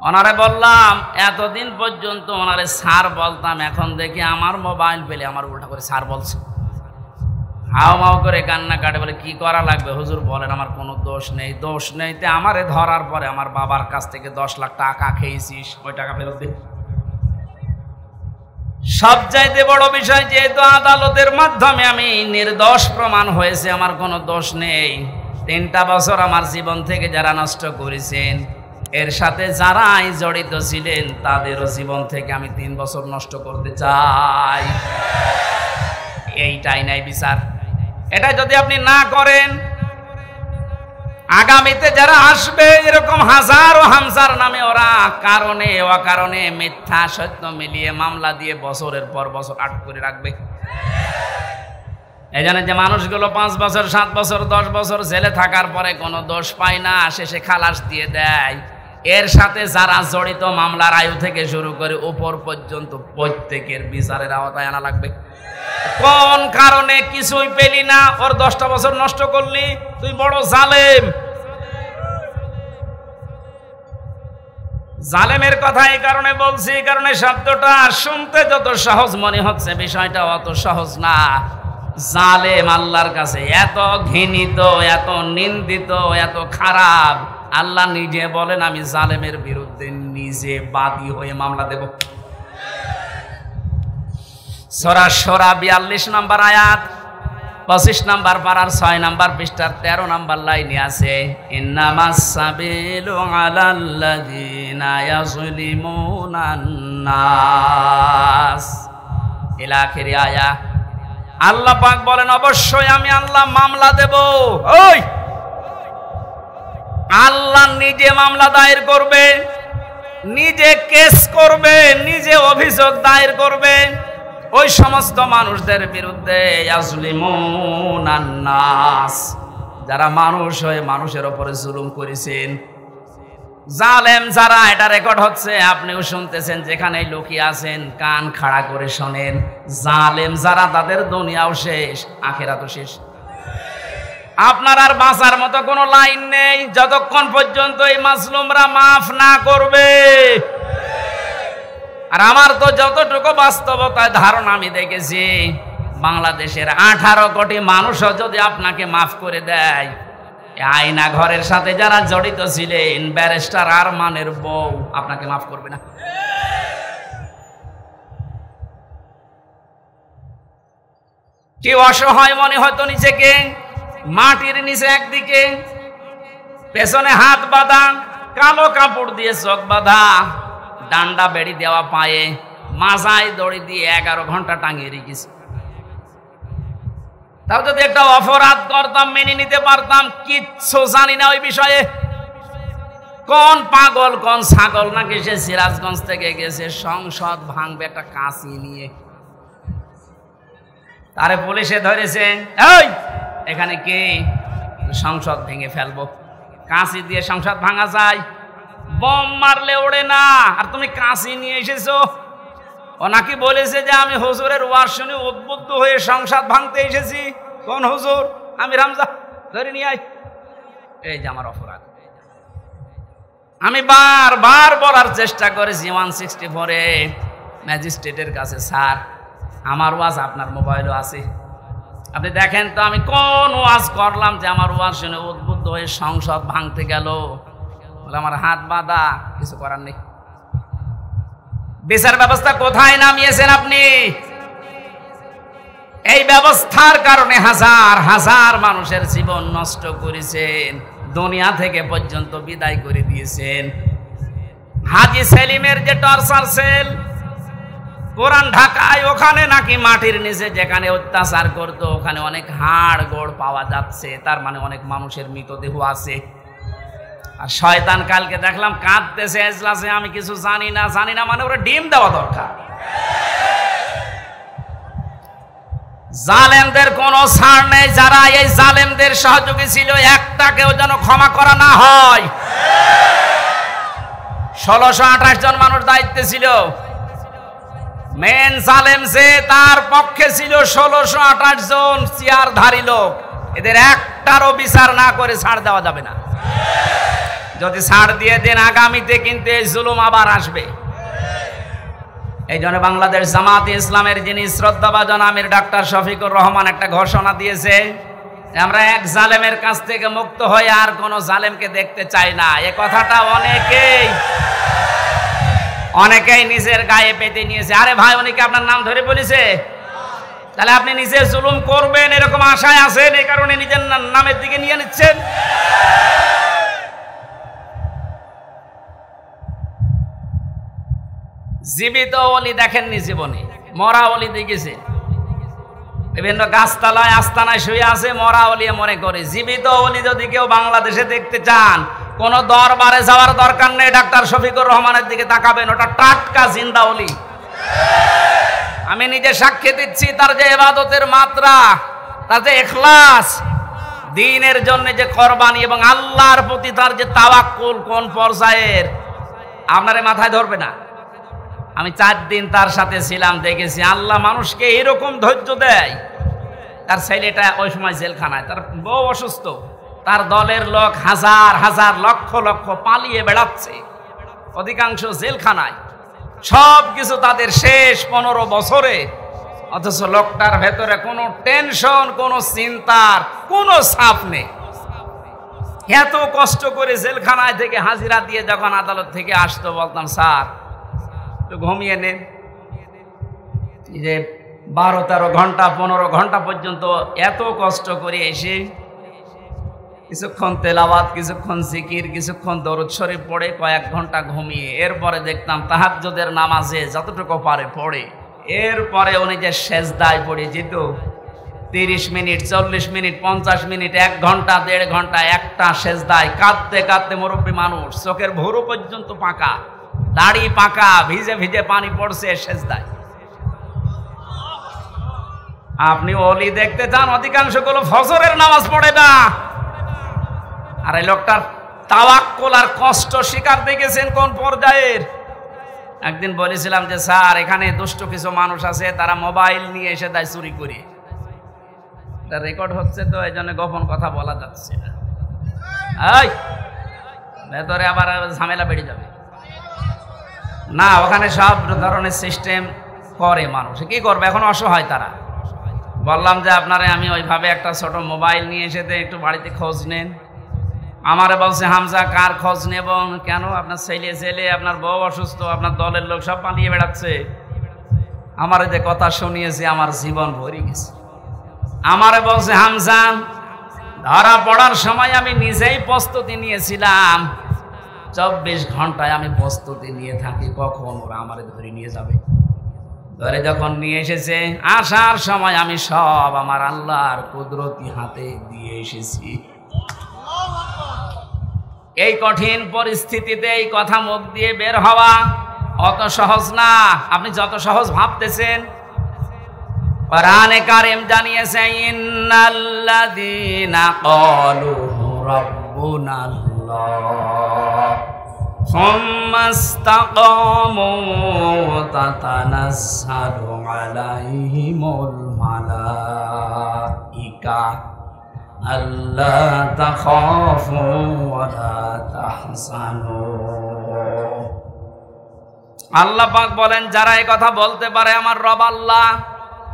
ওনারে বললাম এতদিন পর্যন্ত ওনারে স্যার বলতাম, এখন দেখি আমার মোবাইল পেলে আমার উল্টা করে স্যার বলছে, হাও মাও করে কান্না কাটে, বলে কি করা লাগবে হুজুর বলেন, আমার কোনো দোষ নেই। দোষ নেই তে আমারে ধরার পরে আমার বাবার কাছ থেকে 10 লাখ টাকা খেয়েছিস, ওই টাকা ফেরত দে। সবচাইতে বড় বিষয়, যেহেতু আদালতের মাধ্যমে আমি নির্দোষ প্রমাণ হয়েছে, আমার কোনো দোষ নেই। 3টা বছর আমার জীবন থেকে যারা নষ্ট করেছেন, এর সাথে যারাই জড়িত ছিলেন, তাদেরও জীবন থেকে আমি 3 বছর নষ্ট করতে চাই। এইটাই নাই বিচার। এটা যদি আপনি না করেন, আগামীতে যারা আসবে এরকম হাজারো হামজার নামে ওরা কারণে অকারণে মিথ্যা সত্য মিলিয়ে মামলা দিয়ে বছরের পর বছর আটক করে রাখবে। এই জন্য যে মানুষগুলো 5 বছর 7 বছর 10 বছর জেলে থাকার পরে কোনো দোষ পায় না, শেষে খালাস দিয়ে দেয়, এর সাথে যারা জড়িত মামলার আয়ু থেকে শুরু করে উপর পর্যন্ত প্রত্যেকের বিচারের আওতায় আনা লাগবে। কোন কারণে কিছুই পেলি না, ওর 10টা বছর নষ্ট করলি, তুই বড় জালেম। জালেমের কথা এই কারণে বলছি, এই কারণে শব্দটা শুনতে যত সহজ মনে হচ্ছে, বিষয়টা অত সহজ না। জালেম আল্লাহর কাছে এত ঘৃণিত, এত নিন্দিত, এত খারাপ, আল্লাহ নিজে বলেন আমি জালেমের বিরুদ্ধে নিজে বাদী হয়ে মামলা দেব। সূরা শুরা 42 নম্বর আয়াত, 25 নম্বর পারার 6 নম্বর পৃষ্ঠার 13 নম্বর লাইনে আছে, ইন্নামাস সাবিলু আলাল্লাযিনা ইয়াযলিমুনান নাস, ইলা আখির আয়া। আল্লাহ পাক বলেন অবশ্যই আমি আল্লাহ মামলা দেব। ওই আল্লাহ নিজে মামলা দায়ের করবে, নিজে কেস করবে, নিজে অভিযোগ দায়ের করবে ওই সমস্ত মানুষদের বিরুদ্ধে, ইয়াজলিমুনান নাস, যারা মানুষ হয়ে মানুষের উপরে জুলুম করেছেন। জালেম যারা, এটা রেকর্ড হচ্ছে, আপনিও শুনতেছেন, যেখানে লুকিয়ে আছেন কান খাড়া করে শোনেন। জালেম যারা, তাদের দুনিয়াও শেষ, আখিরাতও শেষ। আপনার আর বাঁচার মতো কোনো লাইন নেই যতক্ষণ পর্যন্ত এই মাজলুমরা মাফ না করবে। আর আমার তো যতটুকু বাস্তবতায় ধারণা আমি দেখেছি, বাংলাদেশের 18 কোটি মানুষও যদি আপনাকে মাফ করে দেয়, আয়না ঘরের সাথে যারা জড়িত ছিলেন, ব্যারিস্টার আরমানের বউ আপনাকে মাফ করবে না। কি অসহায় মনে হয়তো নিজেকে, মাটির নিচে একদিকে, পেছনে হাত বাঁধা, কালো কাপড় দিয়ে চোখ বাঁধা, ডান্ডা বেড়ি দেওয়া পায়ে, মাজায় দড়ি দিয়ে 11 ঘন্টা টাঙিয়ে রেখেছে। তাও যদি একটা অপরাধ করতাম মেনে নিতে পারতাম, কিচ্ছু জানি না ওই বিষয়ে। কোন পাগল কোন ছাগল নাকি সে সিরাজগঞ্জ থেকে গেছে সংসদ ভাঙবে একটা কাঁচি নিয়ে, তারে পুলিশে ধরেছে, এই এখানে কে সংসদ ভেঙে ফেলবো, কাঁচি দিয়ে সংসদ ভাঙা যায়? বম মারলে ওড়ে না, আর তুমি কাঁচি নিয়ে এসেছো। ও নাকি বলেছে যে আমি হুজুরের ওয়াজ শুনে উদ্বুদ্ধ হয়ে সংসদ ভাঙতে এসেছি। কোন হুজুর? আমি রামজা, ধরে নিয়ে আই। এই যে আমার অপরাধ। আমি বারবার বলার চেষ্টা করেছি 164-এ ম্যাজিস্ট্রেটের কাছে, স্যার আমার ওয়াজ আপনার মোবাইলও আছে, আপনি দেখেন তো আমি কোন ওয়াজ করলাম যে আমার ওয়াজ শুনে উদ্বুদ্ধ হয়ে সংসদ ভাঙতে গেল। বলে আমার হাত বাঁধা, কিছু করার নেই। বিচার ব্যবস্থা কোথায় নামিয়েছেন আপনি? এই ব্যবস্থার কারণে হাজার হাজার মানুষের জীবন নষ্ট করেছেন, দুনিয়া থেকে পর্যন্ত বিদায় করে দিয়েছেন। হাজী সেলিমের যে টর্চার সেল পুরান ঢাকায়, ওখানে নাকি মাটির নিচে যেখানে অত্যাচার করতো ওখানে অনেক হাড় গোড় পাওয়া যাচ্ছে, তার মানে অনেক মানুষের মৃতদেহ আছে। আর শয়তান কালকে দেখলাম কাঁদতেছে এজলাসে, আমি কিছু জানি না। জানি না মানে ওরা ডিম দেওয়া দরকার। জালেমদের কোনো ছাড় নেই, যারা এই জালেমদের সহযোগী ছিল একটাকেও যেন ক্ষমা করা না হয়। 1628 জন মানুষ দায়িত্বে ছিল। মেন জালেম যে, তার পক্ষে ছিল 1628 জন চেয়ারধারী লোক। এদের একটারও বিচার না করে ছাড় দেওয়া যাবে না। যদি ছাড় দিয়ে দেন আগামীতে কিন্তু এই জুলুম আবার আসবে। এই জন্য বাংলাদেশ জামাতে ইসলামের যিনি শ্রদ্ধাভাজন আমির ডাক্তার শফিকুর রহমান একটা ঘোষণা দিয়েছে, আমরা এক জালেমের কাছ থেকে মুক্ত হয়ে আর কোন জালেমকে দেখতে চাই না। এ কথাটা অনেকেই নিজের গায়ে পেতে নিয়েছে। আরে ভাই, উনি কি আপনার নাম ধরে বলেছে? তাহলে আপনি নিজে জুলুম করবেন এরকম আশায় আছেন, এই কারণে নিজের নামের দিকে নিয়ে নিচ্ছেন। জীবিত ওলি দেখেননি জীবনে, মরা ওলি দেখেছে। বিভিন্ন গাছতলায় আস্তানায় শুয়ে আছে মরা ওলি মনে করে। জীবিত ওলি যদি কেউ বাংলাদেশে দেখতে চান, কোন দরবারে যাওয়ার দরকার নেই, ডাক্তার শফিকুর রহমানের দিকে তাকাবেন, ওটা টাটকা জিন্দা ওলি। আমি নিজে সাক্ষী দিচ্ছি, তার যে ইবাদতের মাত্রা, তার যে ইখলাস, দ্বীনের জন্য যে কোরবানি এবং আল্লাহর প্রতি তার যে তাওয়াক্কুল কোন পর্যায়ের, আপনারে মাথায় ধরবে না। আমি 4 দিন তার সাথে ছিলাম, দেখেছি আল্লাহ মানুষকে এরকম ধৈর্য দেয়। তার ছেলেটা ওই সময় জেলখানায়, তার বউ অসুস্থ, তার দলের লোক হাজার হাজার লক্ষ লক্ষ পালিয়ে বেড়াচ্ছে, অধিকাংশ জেলখানায়। সব কিছু তাদের শেষ 15 বছরে, অথচ লোকটার ভেতরে কোনো টেনশন, কোনো চিন্তার কোনো ছাপ নেই। এত কষ্ট করে জেলখানায় থেকে হাজিরা দিয়ে যখন আদালত থেকে আসতো, বলতাম স্যার একটু ঘুমিয়ে নেন। যে 12-13 ঘন্টা 15 ঘন্টা পর্যন্ত এত কষ্ট করে এসে কিছুক্ষণ তেলাওয়াত, কিছুক্ষণ জিকির, কিছুক্ষণ দরুদ শরীফ পড়ে কয়েক ঘন্টা ঘুমিয়ে, এরপরে দেখতাম তাহাজ্জুদের নামাজে যতটুকু পারে পড়ে, এরপরে উনি যে সেজদায় পড়ে যেত 30 মিনিট, 40 মিনিট, 50 মিনিট, 1 ঘন্টা, 1.5 ঘন্টা একটা সেজদায় কাঁদতে কাঁদতে, মুরব্বী মানুষ, চোখের ভুরু পর্যন্ত পাকা, দাড়ি পাকা, ভিজে ভিজে পানি পড়ছে সেজদায়। আপনি ওলি দেখতে চান, অধিকাংশ গুলো ফজরের নামাজ পড়ে না। আর এই লোকটার তাওয়াক্কুল আর কষ্ট শিকার দেখেছেন কোন পর্যায়ের। একদিন বলেছিলাম যে স্যার, এখানে দুষ্ট কিছু মানুষ আছে, তারা মোবাইল নিয়ে এসে দেয় চুরি করে। এটা রেকর্ড হচ্ছে তো, এই জন্য গোপন কথা বলা যাচ্ছে না। এই ভেতরে আবার ঝামেলা বেড়ে যাবে না। ওখানে সব ধরনের সিস্টেম করে, মানুষ কি করবে এখন, অসহায় তারা। বললাম যে আপনারে আমি ওইভাবে একটা ছোট মোবাইল নিয়ে এসে একটু বাড়িতে খোঁজ নেন। আমারে বলছে হামজা কার খোঁজ নেব? কেন? আপনার ছেলে, আপনার বউ অসুস্থ, আপনার দলের লোক সব পালিয়ে বেড়াচ্ছে। আমারে যে কথা শুনিয়েছে আমার জীবন ভরে গেছে। আমারে বলছে হামজা ধরা পড়ার সময় আমি নিজেই প্রস্তুতি নিয়েছিলাম, 24 ঘন্টায় আমি প্রস্তুতি নিয়ে থাকি কখন ওরা আমারে ধরে নিয়ে যাবে। ধরে যখন নিয়ে এসেছে, আসার সময় আমি সব আমার আল্লাহর কুদরতি হাতে দিয়ে এসেছি। এই কঠিন পরিস্থিতিতে এই কথা মুখ দিয়ে বের হওয়া অত সহজ না, আপনি যত সহজ ভাবতেছেন। কোরআনে কারীম জানিয়েছে, ইন্নাল্লাযীনা ক্বালু রাব্বুনাল্লাহ সুম্মা ইসতাকামু তাতানাজ্জালু আলাইহিমুল মালাইকা আল্লা তাখাফু ওয়া লা তাহজানু। আল্লাহ পাক বলেন, যারা এই কথা বলতে পারে আমার রব আল্লাহ,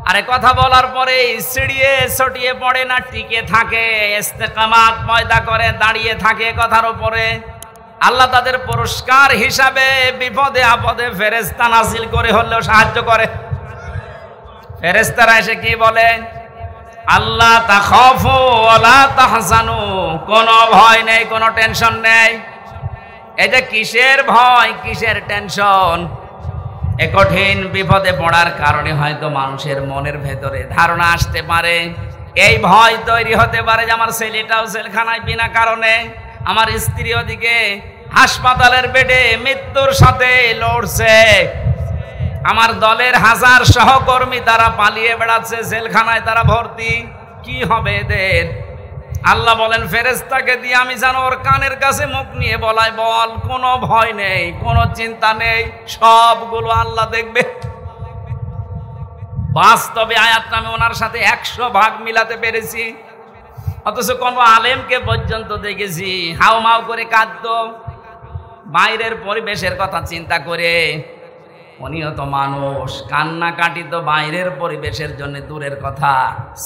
আর এই কথা বলার পরে সিঁড়িয়ে ছটিয়ে পড়ে না, টিকে থাকে, ইস্তেকামাত পয়দা করে দাঁড়িয়ে থাকে কথার উপরে, আল্লাহ তাদের পুরস্কার হিসাবে বিপদে আপদে ফেরেশতা নাজিল করে হলেও সাহায্য করে। ফেরেশতারা এসে কি বলে? আল্লাহ তাখাফু ওয়া লা তাহজানু, কোনো ভয় নেই, কোনো টেনশন নেই। এই যে কিসের ভয়, কিসের টেনশন? এ কঠিন বিপদে পড়ার কারণে হয়তো মানুষের মনের ভেতরে ধারণা আসতে পারে, এই ভয় তৈরি হতে পারে যে আমার ছেলেটাও জেলখানায় বিনা কারণে, আমার স্ত্রী ওদিকে হাসপাতালের বেডে মৃত্যুর সাথে লড়ছে, আমার দলের হাজার সহকর্মী তারা পালিয়ে বেড়াচ্ছে, জেলখানায় তারা ভর্তি, কি হবে এদের? আল্লাহ বলেন, ফেরেশতাকে দিয়ে আমি যেন ওর কানের কাছে মুখ নিয়ে বলাই, বল কোনো ভয় নেই, কোনো চিন্তা নেই, সবগুলো আল্লাহ দেখবে। বাস্তবে আয়াতটা আমি ওনার সাথে 100 ভাগ মিলাতে পেরেছি, অথচ কোন আলেমকে পর্যন্ত দেখেছি হাউমাউ করে কাঁদতো বাইরের পরিবেশের কথা চিন্তা করে। উনিও তো মানুষ, কান্নাকাটি তো বাইরের পরিবেশের জন্য দূরের কথা,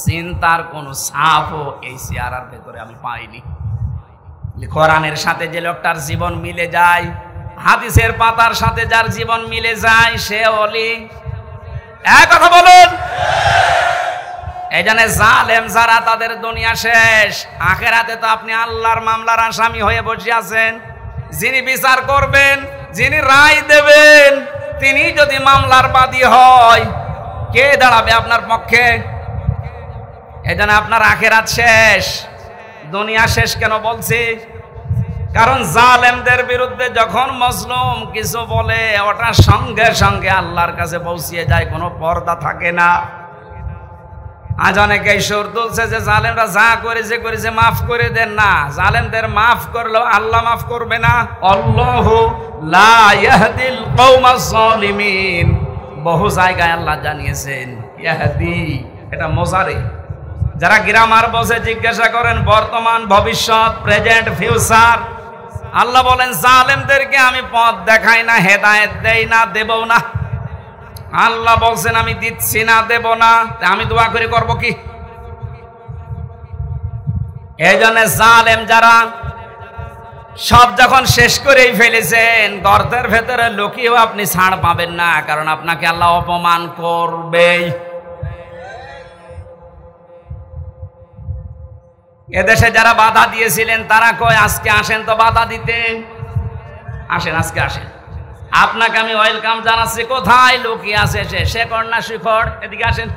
চিন্তার কোনো ছাপও এই চেহারার ভেতরে আমি পাইনি। কোরআনের সাথে যে লোকটার জীবন মিলে যায়, হাদিসের পাতার সাথে যার জীবন মিলে যায়, সে ওলি। এক কথা বলুন। এই জন্য জালেম যারা, তাদের দুনিয়া শেষ, আখেরাতে তো আপনি আল্লাহর মামলার আসামি হয়ে বসে আছেন। যিনি বিচার করবেন, যিনি রায় দেবেন, তিনি যদি মামলার বাদী হয়, কে দাঁড়াবে আপনার পক্ষে? এই জন্য আপনার আখেরাত শেষ, দুনিয়া শেষ। কেন বলছি? কারণ জালেমদের বিরুদ্ধে যখন মজলুম কিছু বলে, ওটা সঙ্গে সঙ্গে আল্লাহর কাছে পৌঁছিয়ে যায়, কোনো পর্দা থাকে না। আজ অনেকেই সুর তুলছে যে জালেমরা যা করেছে মাফ করে দেন না। জালেমদের মাফ করলেও আল্লাহ মাফ করবে না। আল্লাহু লা ইয়াহদিল কওমাজ জালিমিন, বহু জায়গায় আল্লাহ জানিয়েছেন ইয়াহদি, এটা মোজারে। যারা গ্রামার বসে জিজ্ঞাসা করেন বর্তমান, ভবিষ্যৎ, প্রেজেন্ট, ফিউচার, আল্লাহ বলেন জালেমদেরকে আমি পথ দেখাই না, হেদায়েত দেই না, দেবও না। আল্লাহ বলছেন আমি দিচ্ছি না, দেব না, আমি দোয়া করে করব কি? এই জন্য জালেম যারা সব যখন শেষ করেই ফেলেছেন, গর্তের ভেতরে লুকিয়েও আপনি ছাড় পাবেন না, কারণ আপনাকে আল্লাহ অপমান করবেই। এদেশে যারা বাধা দিয়েছিলেন তারা কয় আজকে আসেন তো বাধা দিতে, আসেন আজকে আসেন, আপনাকে আমি ওয়েলকাম জানাচ্ছি। কোথায় লুকিয়ে আছে সে? শেখর না শিখর? এদিকে আসেন,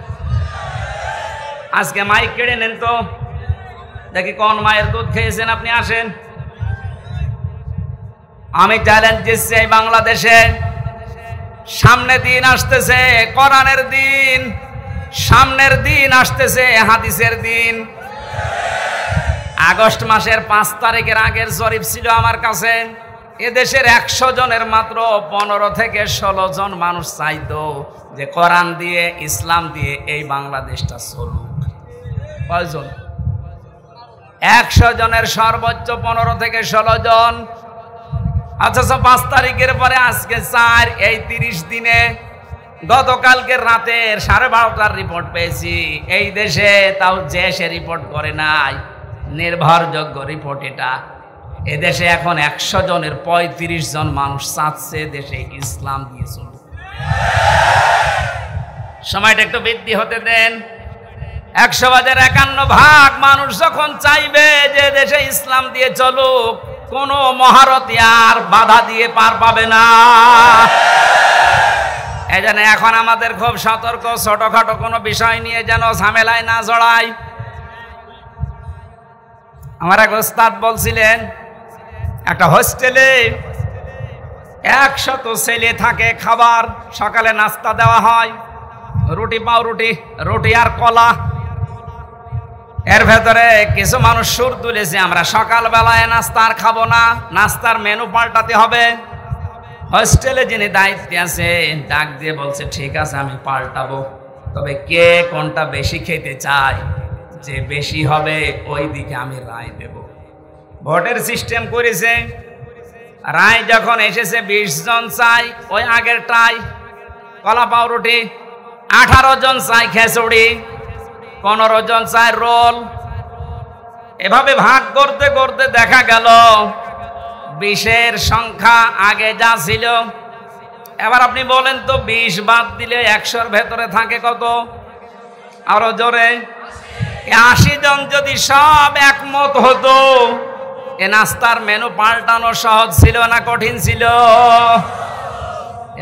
আজকে মাইক কেড়ে নেন তো দেখি কোন মায়ের দুধ খেয়েছেন, আপনি আসেন। আমি চ্যালেঞ্জ দিচ্ছি, এই বাংলাদেশে সামনে দিন আসতেছে, কোরআনের দিন, সামনের দিন আসতেছে, হাদিসের দিন। আগস্ট মাসের 5 তারিখের আগের জরিপ ছিল আমার কাছে, এদেশের 100 জনের মাত্র 15 থেকে 16 জন মানুষ চাইতো যে কোরআন দিয়ে, ইসলাম দিয়ে এই বাংলাদেশটা চলুক। কয়জন? 100 জনের সর্বোচ্চ 15 থেকে 16 জন। আচ্ছা, 5 তারিখের পরে আজকে 4, এই 30 দিনে গতকালকে রাতের 12:30টার রিপোর্ট পেয়েছি এই দেশে, তাও যে সে রিপোর্ট করে নাই, নির্ভরযোগ্য রিপোর্ট এটা। এদেশে এখন 100 জনের 35 জন মানুষ চাচ্ছে দেশে ইসলাম দিয়ে চলুক। সময়টা একটু বৃদ্ধি হতে দেন। 100 ভাগের 51 ভাগ মানুষ যখন চাইবে যে দেশে ইসলাম দিয়ে চলুক, কোনো মহারথী আর বাধা দিয়ে পার পাবে না। এই জন্য এখন আমাদের খুব সতর্ক, ছোটখাটো কোনো বিষয় নিয়ে যেন ঝামেলায় না জড়াই। আমার এক ওস্তাদ বলছিলেন, একটা হোস্টেলে 100 ছেলে থাকে, খাবার সকালে নাস্তা দেওয়া হয়, রুটি পাউরুটি, রুটি আর কলা। এর ভেতরে কিছু মানুষ সুর তুলেছে, আমরা সকালবেলায় নাস্তা আর খাবো না, নাস্তার মেনু পাল্টাতে হবে। হোস্টেলে যিনি দায়িত্বে আছে ডাক দিয়ে বলছে, ঠিক আছে আমি পাল্টাবো, তবে কে কোনটা বেশি খেতে চায়, যে বেশি হবে ওই দিকে আমি রায় দেব। ভোটের সিস্টেম করেছে, রায় যখন এসেছে 20 জন চাই ওই আগেরটাই কলা পাউরুটি, 18 জন চাই খিচুড়ি, 15 জন চাই রোল। এভাবে ভাগ করতে করতে দেখা গেল 20-এর সংখ্যা আগে যা ছিল। এবার আপনি বলেন তো 20 বাদ দিলে 100-র ভেতরে থাকে কত? আরো জোরে, 80 জন যদি সব একমত হতো, এ নাস্তার মেনু পাল্টানো সহজ ছিল না কঠিন ছিল?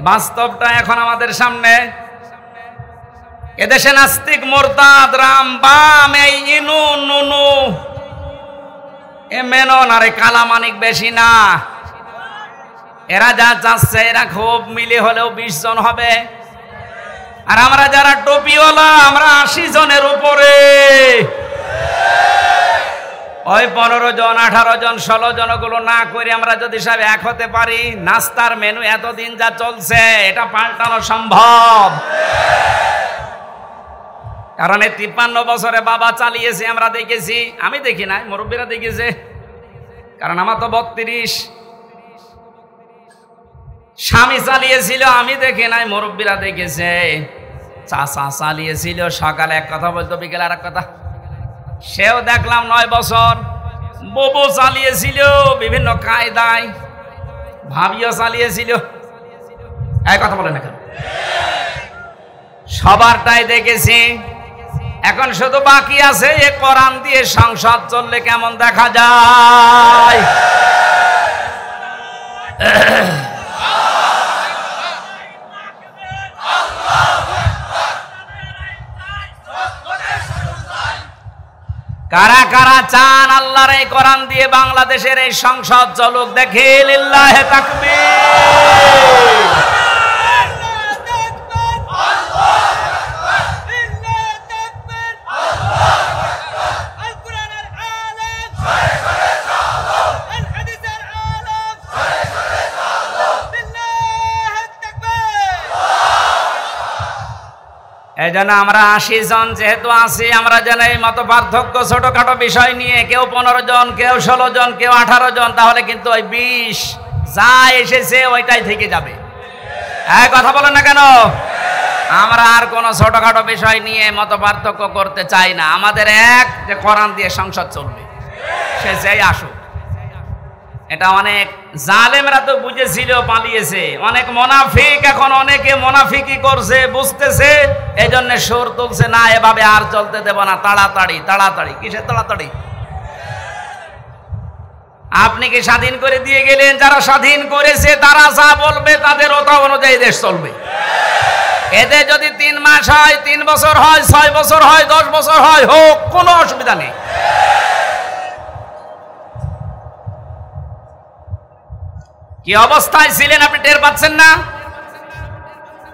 বাস্তবটা এখন আমাদের সামনে। এদেশে নাস্তিক, মোরতাদ, রাম, বাম, এই ইনু নুনু, এ মেনন আর কালামানিক বেশি না। এরা যা চাচ্ছে, এরা খুব মিলে হলেও 20 জন হবে। আর আমরা যারা টুপিওয়ালা, আমরা 80 জনের উপরে। ওই 15 জন, 18 জন, 16 জন গুলো না করে আমরা যদি সব এক হতে পারি, নাস্তার মেনু এতদিন যা চলছে এটা পাল্টানো সম্ভব। কারণ এই 53 বছরে বাবা চালিয়েছে, আমরা দেখেছি। আমি দেখি নাই, মুরব্বীরা দেখেছে, কারণ আমার তো 32। স্বামী চালিয়েছিল, আমি দেখি নাই, মুরব্বীরা দেখেছে। চাচা চালিয়েছিল, সকালে এক কথা বলতো, বিকেলে আর এক কথা। সেও দেখলাম 9 বছর। ববু চালিয়েছিল বিভিন্ন কায়দায়, ভাবিও চালিয়েছিল। এই কথা বলে না কেন? সবারটাই দেখেছি। এখন শুধু বাকি আছে এ কোরআন দিয়ে সংসদ চললে কেমন দেখা যায়। কারা কারা চান আল্লাহর এই কোরআন দিয়ে বাংলাদেশের এই সংসদ চলুক? দেখি লিল্লাহে তাকবীর। এই জন্য আমরা 80 জন যেহেতু আছি, আমরা যেন এই মত পার্থক্য ছোটখাটো বিষয় নিয়ে, কেউ 15 জন, কেউ 16 জন, কেউ 18 জন, তাহলে কিন্তু ওই 20 যা এসেছে ওইটাই থেকে যাবে। এই কথা বলেন না কেন? আমরা আর কোনো ছোটখাটো বিষয় নিয়ে মত পার্থক্য করতে চাই না। আমাদের এক যে কোরআন দিয়ে সংসদ চলবে, সে যেই আসুক। এটা অনেক জালেমরা তো বুঝেছিল, পালিয়েছে। অনেক মুনাফিক এখন অনেকে মুনাফিকি করছে, বুঝতেছে, এই জন্য সুর তুলছে, না এভাবে আর চলতে দেব না, তাড়াতাড়ি তাড়াতাড়ি। কিসের তাড়াতাড়ি? আপনি কি স্বাধীন করে দিয়ে গেলেন? যারা স্বাধীন করেছে তারা যা বলবে তাদের ওটা অনুযায়ী দেশ চলবে। এতে যদি 3 মাস হয়, 3 বছর হয়, 6 বছর হয়, 10 বছর হয়, হোক, কোনো অসুবিধা নেই। কি অবস্থায় ছিলেন আপনি টের পাচ্ছেন না?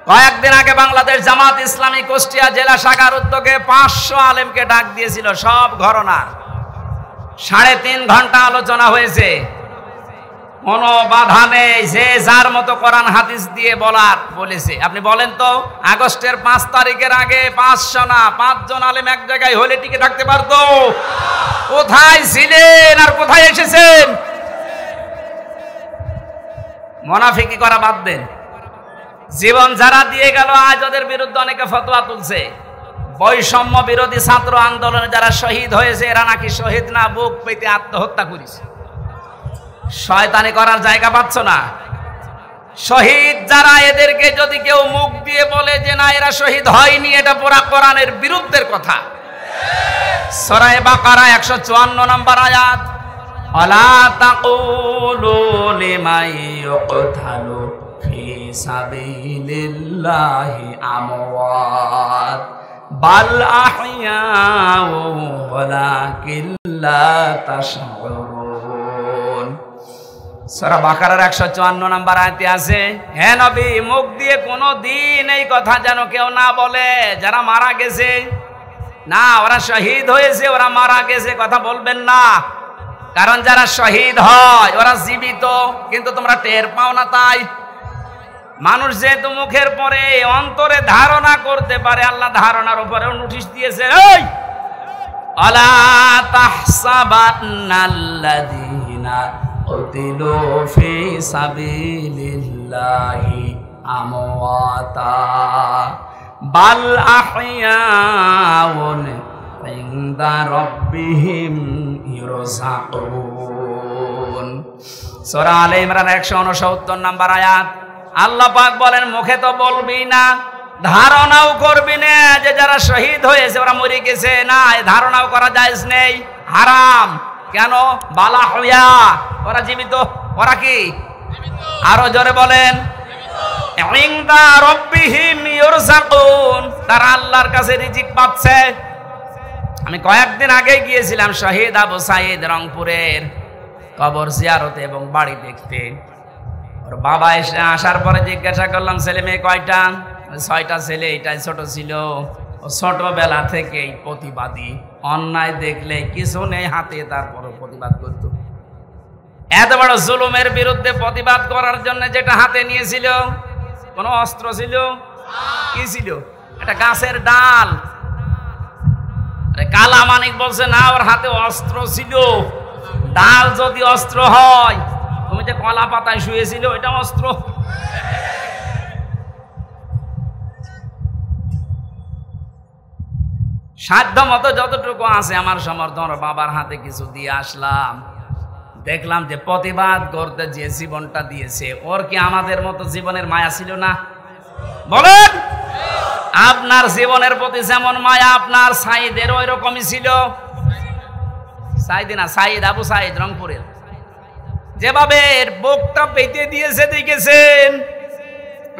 কয়েকদিন আগে বাংলাদেশ জামাত ইসলামী কুষ্টিয়া জেলা শাখার উদ্যোগে 500 আলেমকে ডাক দিয়েছিল, সব ঘরনা। 3.5 ঘন্টা আলোচনা হয়েছে, কোনো বাধা নেই, যে যার মতো কোরআন হাদিস দিয়ে বলেছে। আপনি বলেন তো, আগস্টের 5 তারিখের আগে 500 না 5 জন আলেম এক জায়গায় হলে টিকে থাকতে পারতো? কোথায় ছিলেন আর কোথায় এসেছেন? মুনাফিকি করা বাদ দেন। জীবন যারা দিয়ে গেল, আজ ওদের বিরুদ্ধে অনেকে ফতোয়া তুলছে। বৈষম্য বিরোধী ছাত্র আন্দোলনে যারা শহীদ হয়েছে, এরা নাকি শহীদ না, বুক পেতে আত্মহত্যা করেছে। শয়তানি করার জায়গা পাচ্ছ না? শহীদ যারা, এদেরকে যদি কেউ মুখ দিয়ে বলে যে না এরা শহীদ হয়নি, এটা পুরা কোরআনের বিরুদ্ধের কথা। সূরা বাকারা 154 নম্বর আয়াত, আলা তাকুলু লিমান ইউকতালু ফি সাবিলিল্লাহি আমওয়াত বাল আহইয়াউ ওয়ালাকিন লা তাশউরুন। সূরা বাকারার 154 নম্বর আয়াতে আছে, হে নবী, মুখ দিয়ে কোনো দিন এই কথা যেন কেউ না বলে যারা মারা গেছে, না ওরা শহীদ হয়েছে, ওরা মারা গেছে কথা বলবেন না। কারণ যারা শহীদ হয় ওরা জীবিত, কিন্তু তোমরা টের পাও না। তাই মানুষ যেহেতু মুখের পরে অন্তরে ধারণা করতে পারে, আল্লাহ ধারণার উপরেও নোটিশ দিয়েছে, এই আলা তাহসাবান্নাল্লাযীনা কুতিলু ফি সাবিলিল্লাহি আমওয়াতা বাল আহইয়াউন ইনদা রাব্বিহিম ইরযাকুন। সূরা আলে ইমরান 169 নম্বর আয়াত, আল্লাহ পাক বলেন, মুখে তো বলবি না, ধারণাও করবি না যে যারা শহীদ হয়েছে ওরা মরে গেছে, না এই ধারণাও করা জায়েজ নেই, হারাম। কেন? বালা হইয়া, ওরা জীবিত। ওরা কি? আরো জোরে বলেন, ইনদা রাব্বিহিম ইরযাকুন, তারা আল্লাহর কাছে রিজিক পাচ্ছে। আমি কয়েকদিন আগে গিয়েছিলাম শহীদ আবু সাঈদ রংপুরের কবর জিয়ারতে এবং বাড়ি দেখতে। ওর বাবা এসে আসার পরে জিজ্ঞাসা করলাম, ছেলে মেয়ে কয়টা? 6টা ছেলে, এটাই ছোট ছিল। ও ছোটবেলা থেকেই প্রতিবাদী, অন্যায় দেখলে কিছু নেই হাতে, তারপরও প্রতিবাদ করত। এত বড় জুলুমের বিরুদ্ধে প্রতিবাদ করার জন্য যেটা হাতে নিয়েছিল, কোন অস্ত্র ছিল? কি ছিল? একটা গাছের ডাল। কালা মানিক বলছে, না ওর হাতে অস্ত্র ছিল। ডাল যদি অস্ত্র হয়, তুমি যে কলা পাতায় শুয়েছিল এটা অস্ত্র। সাধ্য মতো যতটুকু আছে আমার সমর্থন, বাবার হাতে কিছু দিয়ে আসলাম। দেখলাম যে প্রতিবাদ করতে যে জীবনটা দিয়েছে, ওর কি আমাদের মতো জীবনের মায়া ছিল না? বলেন, আপনার জীবনের প্রতি যেমন মায়া আপনার সাঈদের ওই রকমই ছিল। সাঈদ না, সাঈদ আবু সাঈদ রংপুরের, যেভাবে বুকটা পেতে দিয়েছে দেখেছেন।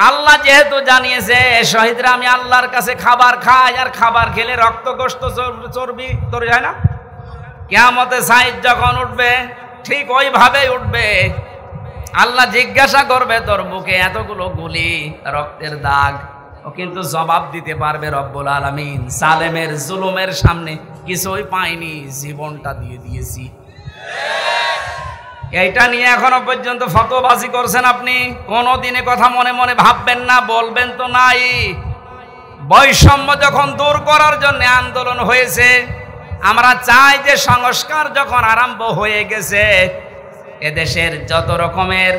আল্লাহ যেহেতু জানিয়েছে শহীদরা আমি আল্লাহর কাছে খাবার খাই, আর খাবার খেলে রক্ত গোশত চর্বি তৈরি হয় না, কিয়ামতে সাঈদ যখন উঠবে ঠিক ওইভাবেই উঠবে। আল্লাহ জিজ্ঞাসা করবে, তোর বুকে এতগুলো গুলি, রক্তের দাগ, ও কিন্তু জবাব দিতে পারবে রব্বুল আলামিন সালেমের জুলুমের সামনে কিছুই পাইনি, জীবনটা দিয়ে দিয়েছি। এইটা নিয়ে এখনো পর্যন্ত ফতোয়াবাজি করছেন আপনি। কোনদিনে কথা মনে মনে ভাববেন না, বলবেন তো নাই। বৈষম্য যখন দূর করার জন্য আন্দোলন হয়েছে, আমরা চাই যে সংস্কার যখন আরম্ভ হয়ে গেছে, এদেশের যত রকমের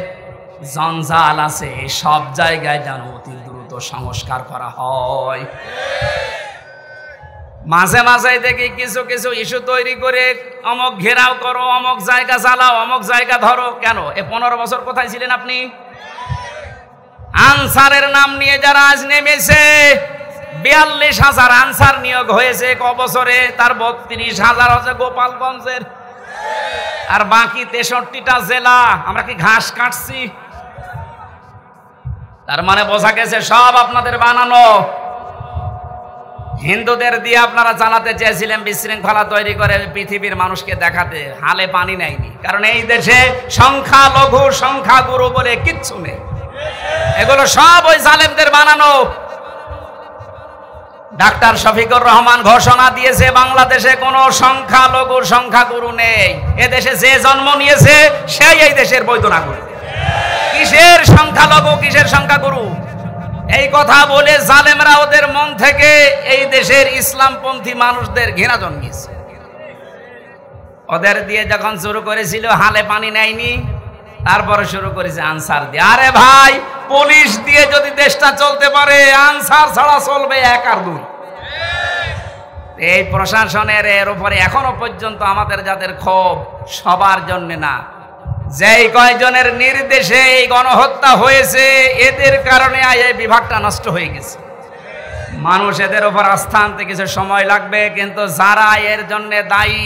জঞ্জাল আছে সব জায়গায় যেন অতি দ্রুত সংস্কার করা হয়। মাঝে মাঝে দেখি কিছু কিছু ইস্যু তৈরি করে অমুক ঘেরাও করো, অমুক জায়গা চালাও, অমুক জায়গা ধরো। কেন? 15 বছর কোথায় ছিলেন আপনি? আনসারের নাম নিয়ে যারা আজ নেমেছে, 42,000 আনসার নিয়োগ হয়েছে ক বছরে, তার 32,000 হচ্ছে গোপালগঞ্জের, আর বাকি 63টা জেলা। আমরা কি ঘাস কাটছি? তার মানে বোঝা গেছে সব আপনাদের বানানো। হিন্দুদের দিয়ে আপনারা চালাতে চেয়েছিলেন বিশৃঙ্খলা তৈরি করে পৃথিবীর মানুষকে দেখাতে, হালে পানি নেয়নি। কারণ এই দেশে সংখ্যালঘু সংখ্যাগুরু বলে কিচ্ছু নেই, এগুলো সব ওই জালেমদের বানানো। ডাক্তার শফিকুর রহমান ঘোষণা দিয়েছে বাংলাদেশে কোনো সংখ্যালঘু সংখ্যাগুরু নেই। এদেশে যে জন্ম নিয়েছে সেই এই দেশের বৈধ নাগরিক। কিসের সংখ্যালঘু, কিসের সংখ্যাগুরু? এই কথা বলে জালেমরা ওদের মন থেকে এই দেশের ইসলামপন্থী মানুষদের ঘৃণা জন্মিয়েছে। ওদের দিয়ে যখন শুরু করেছিল হালে পানি নেয়নি, তারপরে শুরু করেছে আনসার দিয়ে। আরে ভাই, পুলিশ দিয়ে যদি দেশটা চলতে পারে, আনসার ছাড়া চলবে 1 আর 2। এই প্রশাসনের এর উপরে এখনো পর্যন্ত আমাদের যাদের ক্ষোভ, সবার জন্য না, যেই কয়জনের নির্দেশে এই গণহত্যা হয়েছে এদের কারণে এই বিভাগটা নষ্ট হয়ে গেছে। মানুষ এদের উপর আস্থা আনতে কিছু সময় লাগবে, কিন্তু যারা এর জন্য দায়ী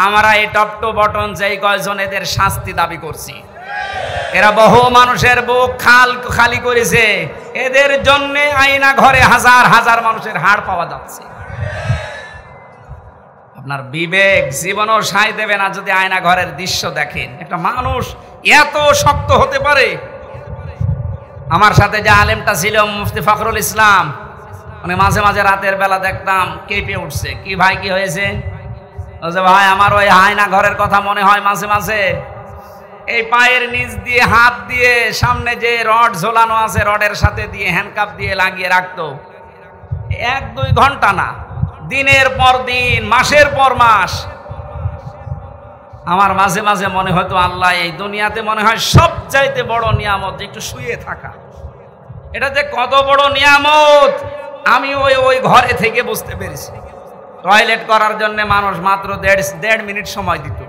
আমরা এই টপ টু বটন যেই কয়জন এদের শাস্তি দাবি করছি। এরা বহু মানুষের বুক খালি করেছে, এদের জন্য আয়না ঘরে হাজার হাজার মানুষের হাড় পাওয়া যাচ্ছে। আপনার বিবেক জীবনও সায় দেবে না যদি আয়না ঘরের দৃশ্য দেখেন। একটা মানুষ এত শক্ত হতে পারে? আমার সাথে যে আলেমটা ছিল মুফতি ফখরুল ইসলাম, মানে মাঝে মাঝে রাতের বেলা দেখতাম কেঁপে উঠছে। কি ভাই কি হয়েছে? বলছে ভাই আমার ওই আয়না ঘরের কথা মনে হয় মাঝে মাঝে। এই পায়ের নিচ দিয়ে হাত দিয়ে সামনে যে রড ঝোলানো আছে রডের সাথে দিয়ে হ্যান্ডকাপ দিয়ে লাগিয়ে রাখতো, 1-2 ঘন্টা না, দিনের পর দিন, মাসের পর মাস। আমার মাঝে মাঝে মনে হতো আল্লাহ এই দুনিয়াতে মনে হয় সবচাইতে বড় নিয়ামত একটু শুয়ে থাকা। এটা যে কত বড় নিয়ামত আমি ওই ঘরে থেকে বুঝতে পেরেছি। টয়লেট করার জন্য মানুষ মাত্র 1.5 মিনিট সময় দিত,